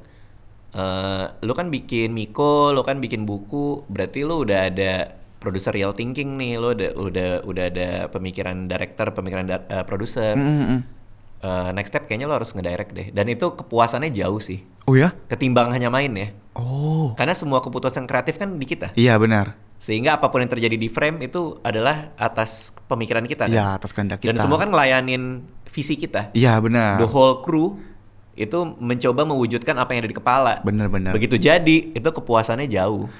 lo kan bikin Miko, lo kan bikin buku, berarti lo udah ada producer real thinking nih, lo udah ada pemikiran director, pemikiran produser. Next step kayaknya lo harus ngedirect deh. Dan itu kepuasannya jauh sih. Oh ya? Ketimbang hanya main ya. Oh. Karena semua keputusan kreatif kan di kita. Iya benar. Sehingga apapun yang terjadi di frame itu adalah atas pemikiran kita kan. Iya, atas kehendak kita. Dan semua kan ngelayanin visi kita. Iya benar. The whole crew itu mencoba mewujudkan apa yang ada di kepala. Benar-benar. Begitu jadi, itu kepuasannya jauh.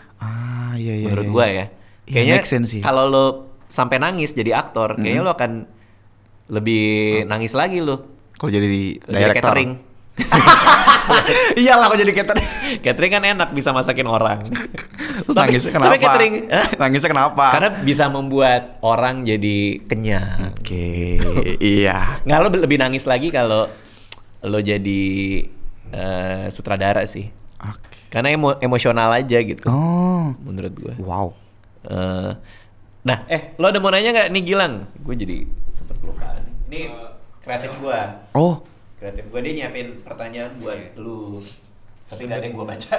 Iya. Menurut gua ya. Kayaknya kalau lo sampai nangis jadi aktor, kayaknya lo akan lebih nangis lagi lo. Kalau jadi director. Catering. Iyalah kalau jadi catering. Catering kan enak, bisa masakin orang. Terus nangisnya kenapa? Catering, nangisnya kenapa? Karena bisa membuat orang jadi kenyang. Oke, iya. Nggak, lo lebih nangis lagi kalau lo jadi sutradara sih. Okay. Karena emosional aja gitu. Oh, menurut gue. Wow. Nah, lo ada mau nanya nggak nih Gilang? Gue jadi sempet kelupaan. Ini kreatif gue. Oh. Kreatif gue, dia nyiapin pertanyaan buat lu. Tapi nggak ada yang gue baca.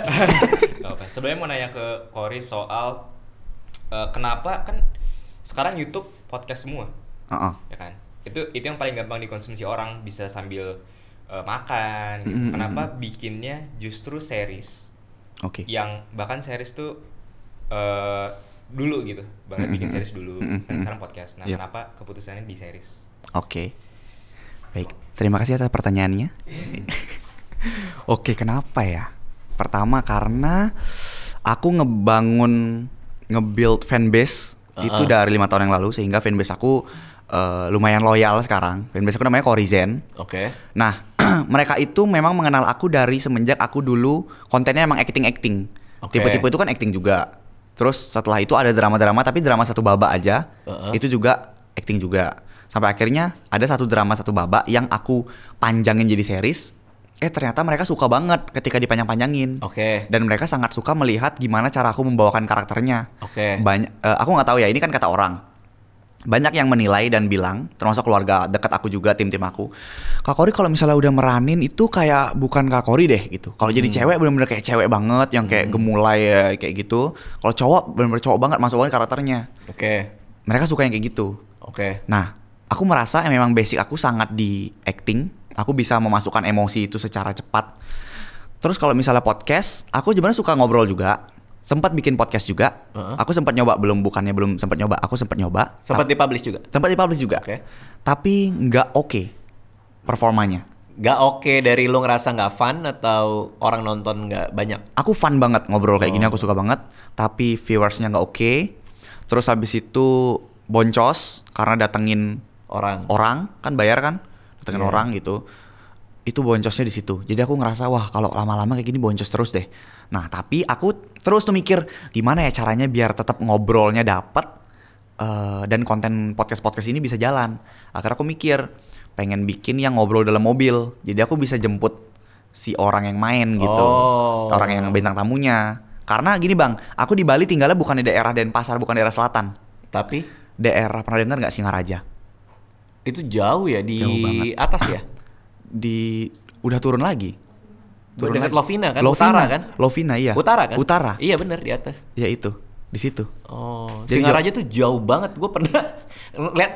Oke. Sebenarnya mau nanya ke Cory soal kenapa kan sekarang YouTube podcast semua, ya kan? Itu yang paling gampang dikonsumsi orang, bisa sambil makan. Gitu. Kenapa bikinnya justru series? Oke. Yang bahkan series tuh dulu gitu, banget bikin series dulu. Kan sekarang podcast. Nah, kenapa keputusannya di series? Oke. Baik, terima kasih atas pertanyaannya. Oke, kenapa ya? Pertama karena aku nge-build fanbase itu dari 5 tahun yang lalu, sehingga fanbase aku lumayan loyal sekarang. Fanbase aku namanya Coryzen. Oke. Nah, mereka itu memang mengenal aku dari semenjak aku dulu kontennya emang acting. Tipe-tipe itu kan acting juga. Terus setelah itu ada drama-drama, tapi drama satu babak aja. Itu juga acting juga. Sampai akhirnya ada satu drama satu babak yang aku panjangin jadi series. Ternyata mereka suka banget ketika dipanjang-panjangin. Dan mereka sangat suka melihat gimana cara aku membawakan karakternya. Aku nggak tahu ya, ini kan kata orang. Banyak yang menilai dan bilang, termasuk keluarga dekat aku juga, tim-tim aku, Kak Cory kalau misalnya udah meranin itu kayak bukan Kak Cory deh gitu. Kalau jadi cewek bener-bener kayak cewek banget, yang kayak gemulai kayak gitu. Kalau cowok bener-bener cowok banget, masuk banget karakternya. Mereka suka yang kayak gitu. Nah, aku merasa memang basic aku sangat di acting. Aku bisa memasukkan emosi itu secara cepat. Terus kalau misalnya podcast, aku sebenarnya suka ngobrol juga. Sempat bikin podcast juga. Aku sempat nyoba, belum sempat nyoba. Aku sempat nyoba. Sempat dipublish juga. Tapi nggak oke performanya. Nggak oke dari lo ngerasa nggak fun atau orang nonton nggak banyak? Aku fun banget ngobrol kayak gini, aku suka banget. Tapi viewersnya nggak oke. Terus habis itu boncos karena datengin orang kan bayar kan, datengin orang gitu. Itu boncosnya di situ. Jadi aku ngerasa wah kalau lama-lama kayak gini boncos terus deh. Nah tapi aku terus tuh mikir gimana ya caranya biar tetap ngobrolnya dapet dan konten podcast ini bisa jalan. Akhirnya aku mikir pengen bikin yang ngobrol dalam mobil. Jadi aku bisa jemput si orang yang main gitu, orang yang bintang tamunya. Karena gini bang, aku di Bali tinggalnya bukan di daerah Denpasar, bukan daerah selatan. Tapi daerah, pernah dengar nggak Singaraja? Itu jauh ya, di jauh banget. Atas ya? Udah turun lagi. Dekat Lovina kan? Utara kan? Lovina iya. Utara kan? Utara. Iya bener, di atas. Ya itu, di situ. Singaraja tuh jauh banget. Gue pernah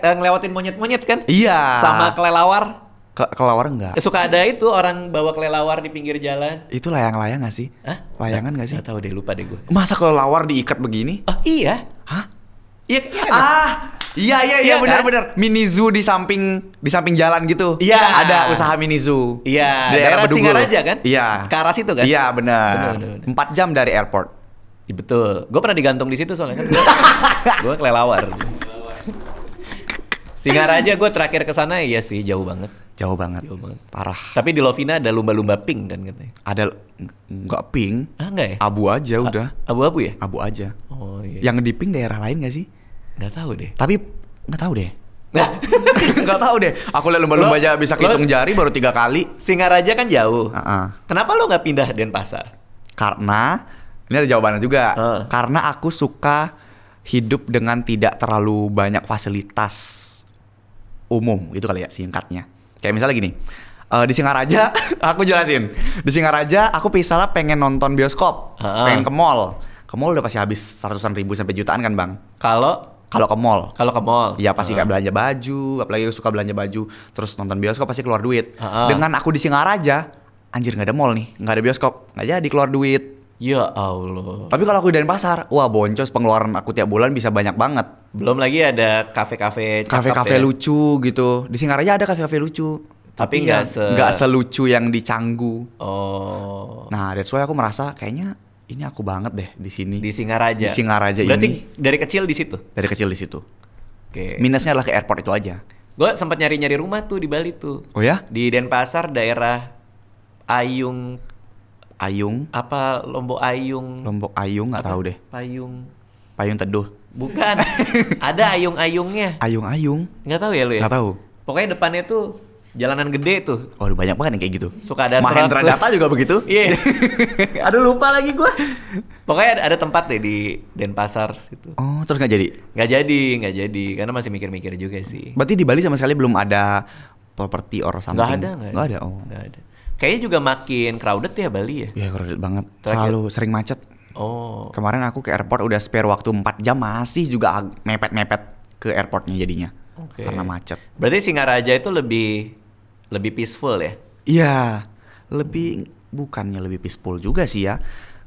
ngelewatin monyet-monyet kan? Iya. Sama kelelawar. Kelelawar enggak. Suka ada itu orang bawa kelelawar di pinggir jalan. Itu layang-layang gak sih? Hah? Layangan gak sih? Gak tahu deh, lupa deh gue. Masa kelelawar diikat begini? Oh iya. Hah? Iya. Iya benar-benar. Kan? Mini zoo di samping jalan gitu. Iya. Ada usaha mini zoo. Iya. Daerah Singaraja kan? Iya. Ke arah situ kan? Iya benar. 4 jam dari airport. Betul. Gue pernah digantung di situ soalnya kan. Gue kelelawar. Singaraja gue terakhir ke sana iya sih jauh banget. Jauh banget. Parah. Tapi di Lovina ada lumba-lumba pink kan katanya. Ada nggak pink? Enggak ya? Abu aja udah. Abu-abu ya? Abu aja. Oh iya. Yang di pink daerah lain gak sih? Nggak tahu deh. Tapi nggak tahu deh. Nggak tahu deh. Aku lihat lumba-lumba aja bisa hitung jari baru 3 kali. Singaraja kan jauh. Kenapa lo nggak pindah Denpasar? Karena ini ada jawabannya juga. Karena aku suka hidup dengan tidak terlalu banyak fasilitas umum gitu kali ya singkatnya. Kayak misalnya gini. Di Singaraja aku jelasin. Di Singaraja aku misalnya pengen nonton bioskop, pengen ke mall. Ke mall udah pasti habis 100-an ribu sampai jutaan kan, Bang? Kalau ke mall. Ya pasti kayak belanja baju, apalagi suka belanja baju, terus nonton bioskop pasti keluar duit. Dengan aku di Singaraja, anjir nggak ada mall nih, nggak ada bioskop, nggak jadi keluar duit. Ya Allah. Tapi kalau aku di Denpasar, wah boncos pengeluaran aku tiap bulan bisa banyak banget. Belum lagi ada kafe-kafe ya? Lucu gitu. Di Singaraja ada kafe-kafe lucu. Tapi nggak selucu yang di Canggu. Oh. Nah, that's why aku merasa kayaknya ini aku banget deh di sini. Di Singaraja. Di Singaraja ini. Berarti dari kecil di situ. Dari kecil di situ. Oke. Minusnya adalah ke airport itu aja. Gue sempat nyari-nyari rumah tuh di Bali tuh. Oh ya? Di Denpasar daerah Ayung. Apa Lombok Ayung? Lombok Ayung nggak tahu deh. Payung Teduh. Bukan. Ada ayung-ayungnya. Ayung-ayung. Nggak tahu ya lu ya? Nggak tahu. Pokoknya depannya tuh jalanan gede tuh. Oh, banyak banget yang kayak gitu. Suka ada Mahendra Data juga begitu. Iya. Aduh lupa lagi gua. Pokoknya ada tempat deh di Denpasar situ. Oh, terus nggak jadi? Nggak jadi karena masih mikir-mikir juga sih. Berarti di Bali sama sekali belum ada properti or something? Nggak ada. Oh. Nggak ada. Kayaknya juga makin crowded ya Bali ya? Iya crowded banget. Selalu sering macet. Oh. Kemarin aku ke airport udah spare waktu 4 jam masih juga mepet-mepet ke airportnya jadinya. Oke. Karena macet. Berarti Singaraja itu lebih peaceful ya? Iya. Bukannya lebih peaceful juga sih ya.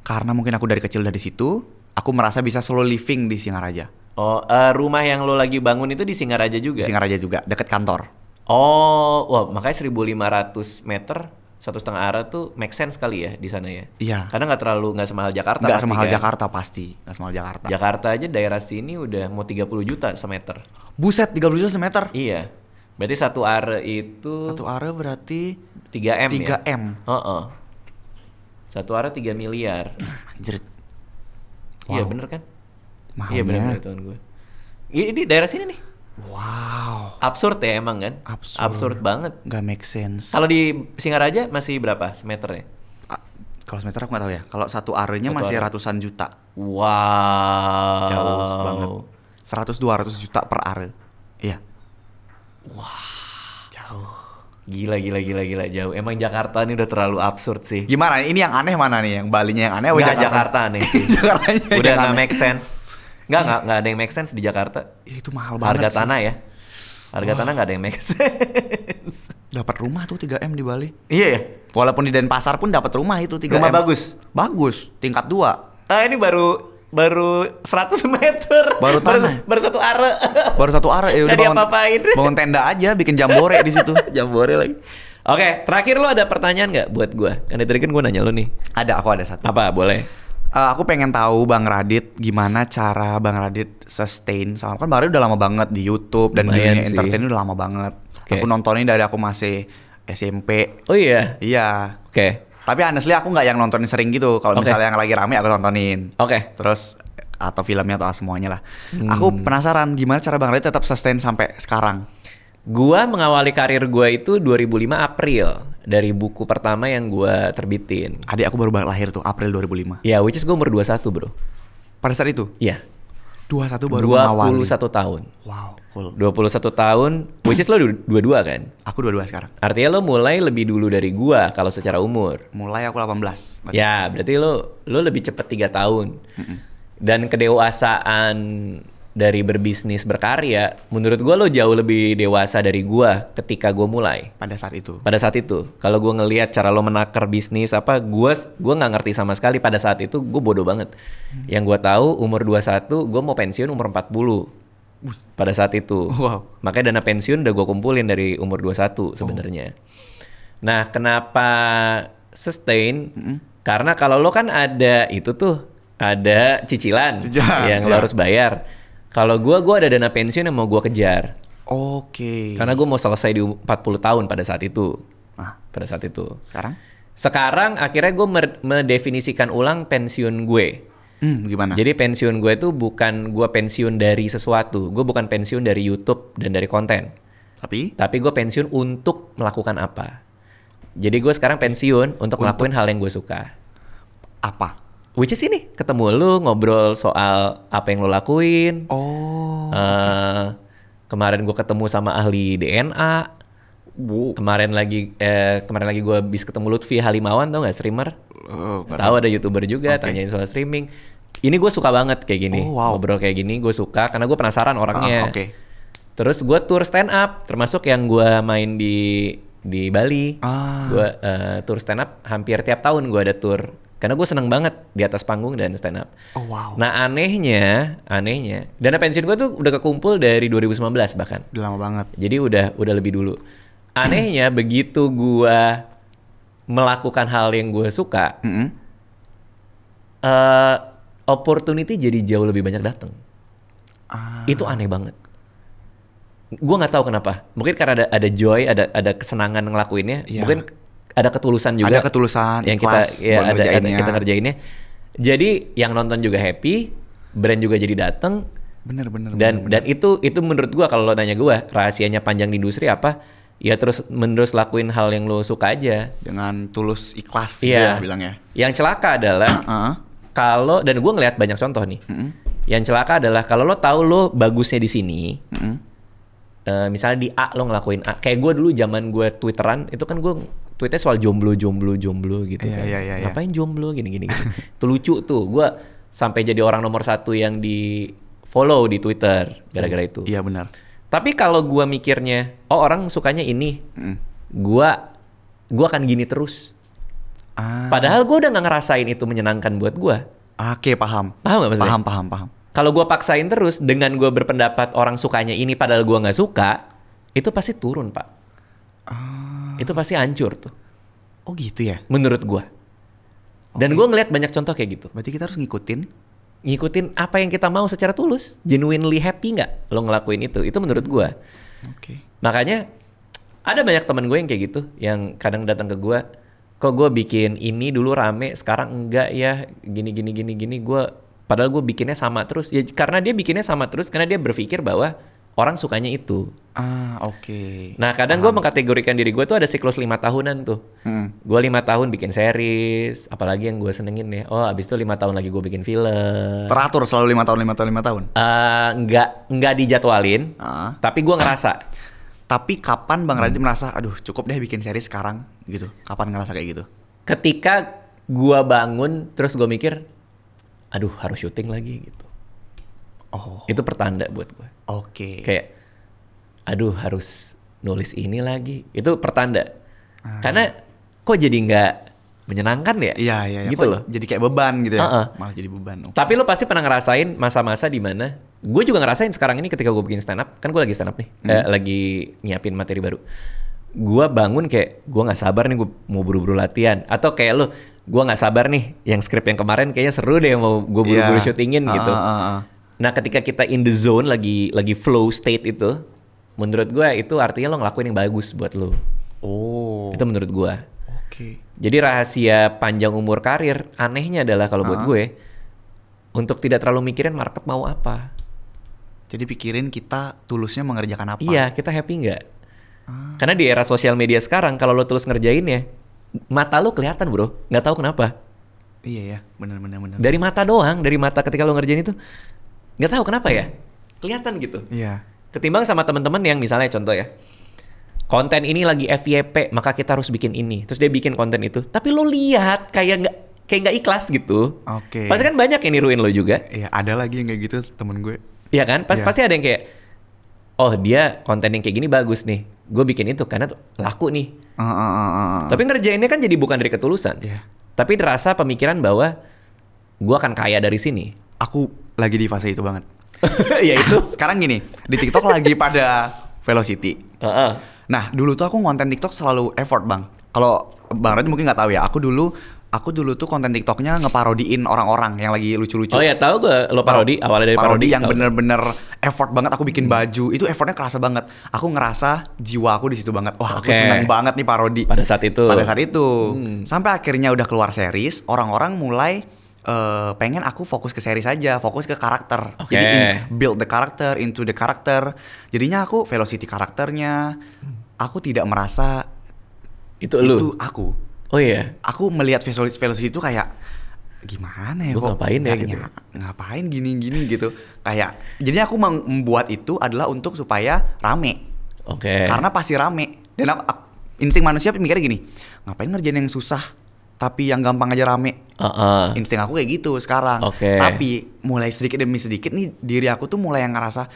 Karena mungkin aku dari kecil dari situ, aku merasa bisa slow living di Singaraja. Oh, rumah yang lo lagi bangun itu di Singaraja juga? Di Singaraja juga, deket kantor. Oh, wah makanya 1.500 meter 1,5 arah tuh make sense kali ya di sana ya? Iya. Karena nggak semahal Jakarta. Nggak semahal kan? Jakarta pasti, nggak semahal Jakarta. Jakarta aja daerah sini udah mau 30 juta semeter. Buset, 30 juta semeter? Iya. Berarti 1 are itu... 1 are berarti 3M 3M. Ya? 1 are 3 miliar. Anjir. Wow. Iya bener kan? Mahalnya. Iya bener teman gue. Ini daerah sini nih. Wow. Absurd ya emang kan? Absurd banget. Gak make sense. Kalau di Singaraja masih berapa semeternya? Kalau semeter aku gak tahu ya. Kalau 1 arenya masih ratusan juta. Wow. Jauh banget. 100-200 juta per are. Iya. Wah. Jauh. Gila jauh. Emang Jakarta ini udah terlalu absurd sih. Gimana? Ini yang aneh mana nih? Yang Balinya yang aneh? Nggak, Jakarta aneh sih. Jakartanya udah nggak make sense. Nggak ada yang make sense di Jakarta. Itu mahal banget. Harga tanah ya. Harga tanah nggak ada yang make sense. Dapat rumah tuh 3M di Bali. Iya ya. Walaupun di Denpasar pun dapat rumah itu 3M. Rumah bagus. Bagus. Tingkat 2. Ini baru 100 meter. Baru tanah. Baru 1 are. Baru 1 are ya udah bangun tenda aja, bikin jambore di situ. Jambore lagi. Oke, terakhir lo ada pertanyaan nggak buat gue? Kan tadi kan gue nanya lo nih. Aku ada satu. Apa? Boleh. Aku pengen tahu Bang Radit gimana cara Bang Radit sustain. Soalnya kan Bang Radit udah lama banget di YouTube dan dunia entertain udah lama banget. Okay. Aku nontonin dari aku masih SMP. Oh iya? Iya. Oke. Okay. Tapi honestly aku nggak yang nontonin sering gitu. Kalau misalnya yang lagi rame aku tontonin. Oke. Okay. Terus atau filmnya atau semuanya lah. Aku penasaran gimana cara Bang Radit tetap sustain sampai sekarang. Gua mengawali karir gua itu 2005 April dari buku pertama yang gua terbitin. Adik aku baru banget lahir tuh April 2005. Ya, which is gua umur 21, bro. Pada saat itu? Iya. 21 baru mengawali. 21 tahun. Wow, cool. 21 tahun, which is lo 22 kan? Aku 22 sekarang. Artinya lo mulai lebih dulu dari gua kalau secara umur. Mulai aku 18. Ya, berarti lo lebih cepat 3 tahun. Dan kedewasaan dari berbisnis berkarya, menurut gue lo jauh lebih dewasa dari gue ketika gue mulai. Pada saat itu. Kalau gue ngelihat cara lo menakar bisnis apa, gue nggak ngerti sama sekali pada saat itu. Gue bodoh banget. Yang gue tahu umur 21 gue mau pensiun umur 40. Pada saat itu. Wow. Makanya dana pensiun udah gue kumpulin dari umur 21 sebenarnya. Nah, kenapa sustain? Karena kalau lo kan ada itu tuh, ada cicilan yang lo harus bayar. Kalau gue ada dana pensiun yang mau gue kejar. Oke. Karena gue mau selesai di 40 tahun pada saat itu. Sekarang akhirnya gue mendefinisikan ulang pensiun gue. Gimana? Jadi pensiun gue itu bukan gue pensiun dari sesuatu. Gue bukan pensiun dari YouTube dan dari konten. Tapi gue pensiun untuk melakukan apa. Jadi gue sekarang pensiun untuk ngelakuin hal yang gue suka. Apa? Which is ini, ketemu lu, ngobrol soal apa yang lu lakuin. Kemarin gue ketemu sama ahli DNA. Kemarin lagi gue habis ketemu Lutfi Halimawan, tau gak, streamer? Tahu ada YouTuber juga, tanyain soal streaming. Ini gue suka banget kayak gini, ngobrol kayak gini gue suka karena gue penasaran orangnya. Terus gue tour stand up, termasuk yang gue main di Bali. Gue tour stand up hampir tiap tahun gue ada tour. Karena gue seneng banget di atas panggung dan stand up. Nah anehnya, dana pensiun gue tuh udah kekumpul dari 2019 bahkan. Udah lama banget. Jadi udah lebih dulu. Anehnya begitu gue melakukan hal yang gue suka, opportunity jadi jauh lebih banyak datang. Itu aneh banget. Gue nggak tahu kenapa. Mungkin karena ada joy, ada kesenangan ngelakuinnya. Mungkin ada ketulusan juga. Ada ketulusan, yang ikhlas ada kita ngerjainnya. Jadi yang nonton juga happy, brand juga jadi dateng. Bener. Dan itu menurut gua, kalau lo nanya gua, rahasianya panjang di industri apa? Ya terus menerus lakuin hal yang lo suka aja. Dengan tulus ikhlas ya bilangnya. Yang celaka adalah kalau, dan gua ngelihat banyak contoh nih. Yang celaka adalah kalau lo tahu lo bagusnya di sini. Misalnya di A lo ngelakuin A. Kayak gue dulu zaman gue Twitteran, itu kan gue tweetnya soal jomblo gitu kan. Ngapain jomblo gini. Itu lucu tuh. Gue sampai jadi orang nomor 1 yang di follow di Twitter gara-gara itu. Iya benar. Tapi kalau gue mikirnya, orang sukanya ini, gue akan gini terus. Padahal gue udah nggak ngerasain itu menyenangkan buat gue. Oke, paham. Paham nggak maksudnya? Paham. Kalau gue paksain terus dengan gue berpendapat orang sukanya ini padahal gue nggak suka, itu pasti turun, Pak. Itu pasti hancur tuh. Oh gitu ya? Menurut gue. Dan gue ngeliat banyak contoh kayak gitu. Berarti kita harus ngikutin apa yang kita mau secara tulus. Genuinely happy nggak lo ngelakuin itu? Itu menurut gue. Makanya ada banyak teman gue yang kayak gitu, yang kadang datang ke gue, kok gue bikin ini dulu rame, sekarang enggak ya, gini. Padahal gue bikinnya sama terus. Ya karena dia bikinnya sama terus karena dia berpikir bahwa orang sukanya itu. Nah kadang gue mengkategorikan diri gue tuh ada siklus 5 tahunan tuh. Gue 5 tahun bikin series, apalagi yang gue senengin ya. Abis itu 5 tahun lagi gue bikin film. Teratur selalu 5 tahun? Nggak dijadwalin, tapi gue ngerasa. Tapi kapan Bang Radit merasa, aduh cukup deh bikin series sekarang gitu? Kapan ngerasa kayak gitu? Ketika gue bangun terus gue mikir, aduh harus syuting lagi gitu. Itu pertanda buat gue. Kayak, aduh harus nulis ini lagi. Itu pertanda. Karena kok jadi nggak menyenangkan ya? Iya. Gitu loh. Jadi kayak beban gitu ya? Malah jadi beban. Tapi lo pasti pernah ngerasain masa-masa di mana, gue juga ngerasain sekarang ini ketika gue bikin stand up. Kan gue lagi stand up nih. Lagi nyiapin materi baru. Gue bangun kayak, gue nggak sabar nih gue mau buru-buru latihan. Atau kayak lo, gue nggak sabar nih yang skrip yang kemarin kayaknya seru deh mau gue buru-buru syutingin gitu. Nah ketika kita in the zone lagi flow state itu, menurut gue itu artinya lo ngelakuin yang bagus buat lo. Itu menurut gue. Jadi rahasia panjang umur karir anehnya adalah kalau buat gue, untuk tidak terlalu mikirin market mau apa. Jadi pikirin kita tulusnya mengerjakan apa. Iya, kita happy nggak? Karena di era sosial media sekarang kalau lo tulus ngerjainnya, mata lo kelihatan bro, nggak tahu kenapa. Iya ya, benar. Dari mata doang, dari mata ketika lo ngerjain itu, nggak tahu kenapa ya, kelihatan gitu. Iya. Ketimbang sama teman-teman yang misalnya contoh ya, konten ini lagi FYP, maka kita harus bikin ini. Terus dia bikin konten itu, tapi lo lihat kayak nggak ikhlas gitu. Pasti kan banyak yang niruin lo juga. Iya, ada lagi yang kayak gitu temen gue. Iya kan? Pasti ada yang kayak, oh dia konten yang kayak gini bagus nih, gue bikin itu karena laku nih. Tapi ngerjainnya kan jadi bukan dari ketulusan. Tapi terasa pemikiran bahwa gue akan kaya dari sini. Aku lagi di fase itu banget. Ya itu. Sekarang gini, di TikTok lagi pada velocity. Nah, dulu tuh aku konten TikTok selalu effort, Bang. Kalau Bang Radit mungkin nggak tahu ya, aku dulu tuh konten TikToknya ngeparodiin orang-orang yang lagi lucu-lucu. Oh ya, tahu gue lo parodi, awalnya dari parodi yang bener-bener effort banget. Aku bikin baju, itu effortnya kerasa banget. Aku ngerasa jiwa aku di situ banget. Wah, aku seneng banget nih parodi. Pada saat itu. Sampai akhirnya udah keluar series, orang-orang mulai pengen aku fokus ke series aja, fokus ke karakter. Jadi build the character into the character. Jadinya aku velocity karakternya. Aku tidak merasa itu aku. Oh iya. Aku melihat velocity itu kayak gimana ya? Kok ngapain ya gitu? Ngapain gini-gini gitu. Kayak jadinya aku membuat itu adalah untuk supaya rame. Karena pasti rame. Dan insting manusia mikirnya gini, ngapain ngerjain yang susah tapi yang gampang aja rame. Insting aku kayak gitu sekarang. Tapi mulai sedikit demi sedikit nih diri aku tuh mulai yang ngerasa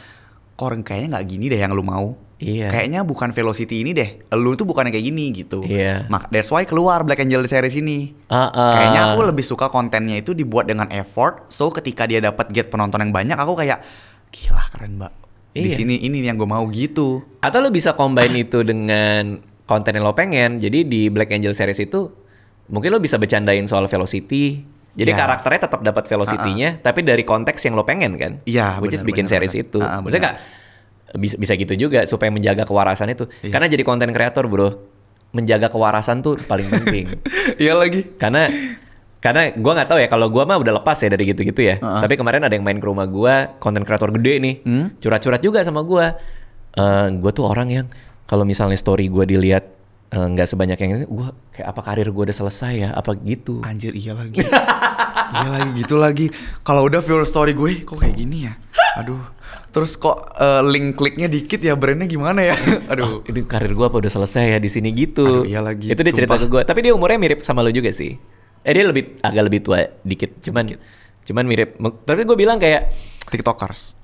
kayaknya nggak gini deh yang lu mau. Kayaknya bukan velocity ini deh. Lu tuh bukan yang kayak gini gitu. That's why keluar Black Angel series ini. Kayaknya aku lebih suka kontennya itu dibuat dengan effort. So ketika dia dapat get penonton yang banyak, aku kayak gila keren mbak. Di sini ini yang gue mau gitu. Atau lu bisa combine itu dengan konten yang lo pengen. Jadi di Black Angel series itu mungkin lo bisa bercandain soal velocity. Jadi karakternya tetap dapat velocity-nya, tapi dari konteks yang lo pengen kan. Which is bikin series itu. Maksudnya bisa gitu juga supaya menjaga kewarasan itu. Karena jadi konten kreator bro, menjaga kewarasan tuh paling penting. Iya lagi. Karena gue nggak tahu ya, kalau gue mah udah lepas ya dari gitu-gitu ya. Tapi kemarin ada yang main ke rumah gue, konten kreator gede nih, curhat-curhat juga sama gue. Gue tuh orang yang kalau misalnya story gue dilihat nggak sebanyak yang ini, gue kayak apa karir gue udah selesai ya, apa gitu. Anjir iya lagi. Iya lagi gitu lagi. Kalau udah viewer story gue kok kayak gini ya. Aduh. Terus kok link kliknya dikit ya, brandnya gimana ya? Aduh. Ini karir gue apa udah selesai ya di sini gitu. Aduh, iya lagi. Itu dia cerita ke gue. Tapi dia umurnya mirip sama lo juga sih. Dia agak lebih tua dikit. Cuman mirip. Tapi gue bilang kayak TikTokers.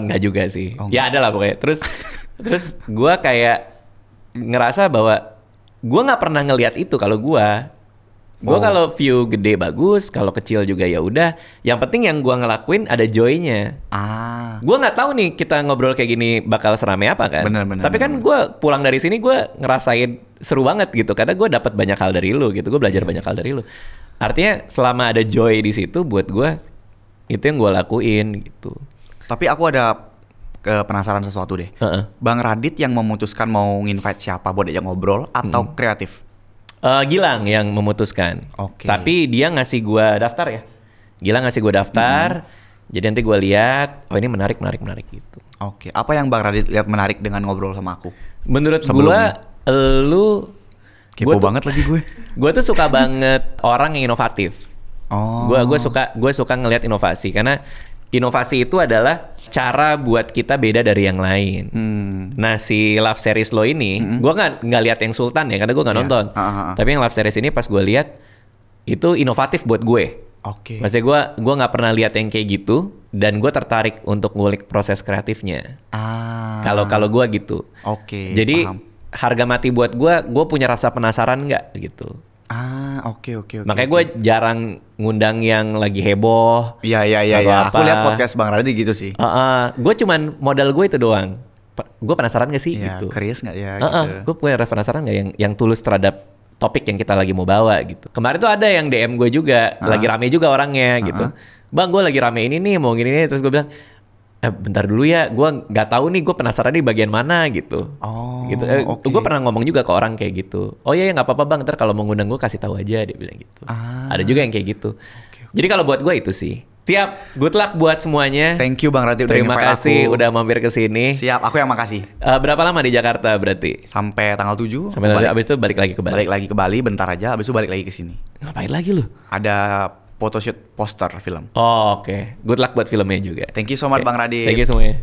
Nggak juga sih. Ya ada lah pokoknya. Terus gue kayak ngerasa bahwa gue nggak pernah ngelihat itu kalau gue kalau view gede bagus, kalau kecil juga ya udah. Yang penting yang gue ngelakuin ada joy-nya. Gue nggak tahu nih kita ngobrol kayak gini bakal serame apa kan. Bener, tapi kan gue pulang dari sini gue ngerasain seru banget gitu, karena gue dapat banyak hal dari lu gitu. Gue belajar banyak hal dari lu. Artinya selama ada joy di situ buat gue, itu yang gue lakuin gitu. Tapi aku ada penasaran sesuatu deh. Bang Radit yang memutuskan mau nginvite siapa buat ajak ngobrol atau kreatif? Gilang yang memutuskan. Tapi dia ngasih gue daftar ya. Gilang ngasih gue daftar. Jadi nanti gue lihat, oh ini menarik gitu. Apa yang Bang Radit lihat menarik dengan ngobrol sama aku? Menurut gue, lu kepo banget lagi gue. Gue tuh suka banget orang yang inovatif. Gue suka ngelihat inovasi, karena inovasi itu adalah cara buat kita beda dari yang lain. Nah si Love Series lo ini, gue nggak lihat yang Sultan ya, karena gue nggak nonton. Tapi yang Love Series ini pas gue lihat itu inovatif buat gue. Maksudnya gue nggak pernah lihat yang kayak gitu, dan gue tertarik untuk ngulik proses kreatifnya. Kalau gue gitu. Jadi paham. Harga mati buat gue punya rasa penasaran nggak gitu. Makanya gue jarang ngundang yang lagi heboh. Iya. Aku lihat podcast Bang Radit gitu sih. Gue cuman modal gue itu doang. Gue penasaran gak sih gitu. Curious nggak ya? Gitu. Gue punya penasaran nggak yang tulus terhadap topik yang kita lagi mau bawa gitu. Kemarin tuh ada yang DM gue juga, lagi rame juga orangnya gitu. Bang, gue lagi rame ini nih, mau gini nih. Terus gue bilang, bentar dulu ya, gue nggak tahu nih, gue penasaran nih bagian mana gitu. Gitu. Gue pernah ngomong juga ke orang kayak gitu. Oh iya nggak apa-apa bang, ntar kalau mau ngundang gue kasih tahu aja, dia bilang gitu. Ada juga yang kayak gitu. Jadi kalau buat gue itu sih. Siap, good luck buat semuanya. Thank you Bang Radit. Terima kasih udah mampir ke sini. Siap, aku yang makasih. Berapa lama di Jakarta berarti? Sampai tanggal 7. Sampai tanggal 7, abis itu balik lagi ke Bali. Balik lagi ke Bali bentar aja, abis itu balik lagi ke sini. Ngapain lagi lu? Ada photoshoot poster film. Oke. Good luck buat filmnya juga. Thank you so much Bang Radit. Thank you semuanya.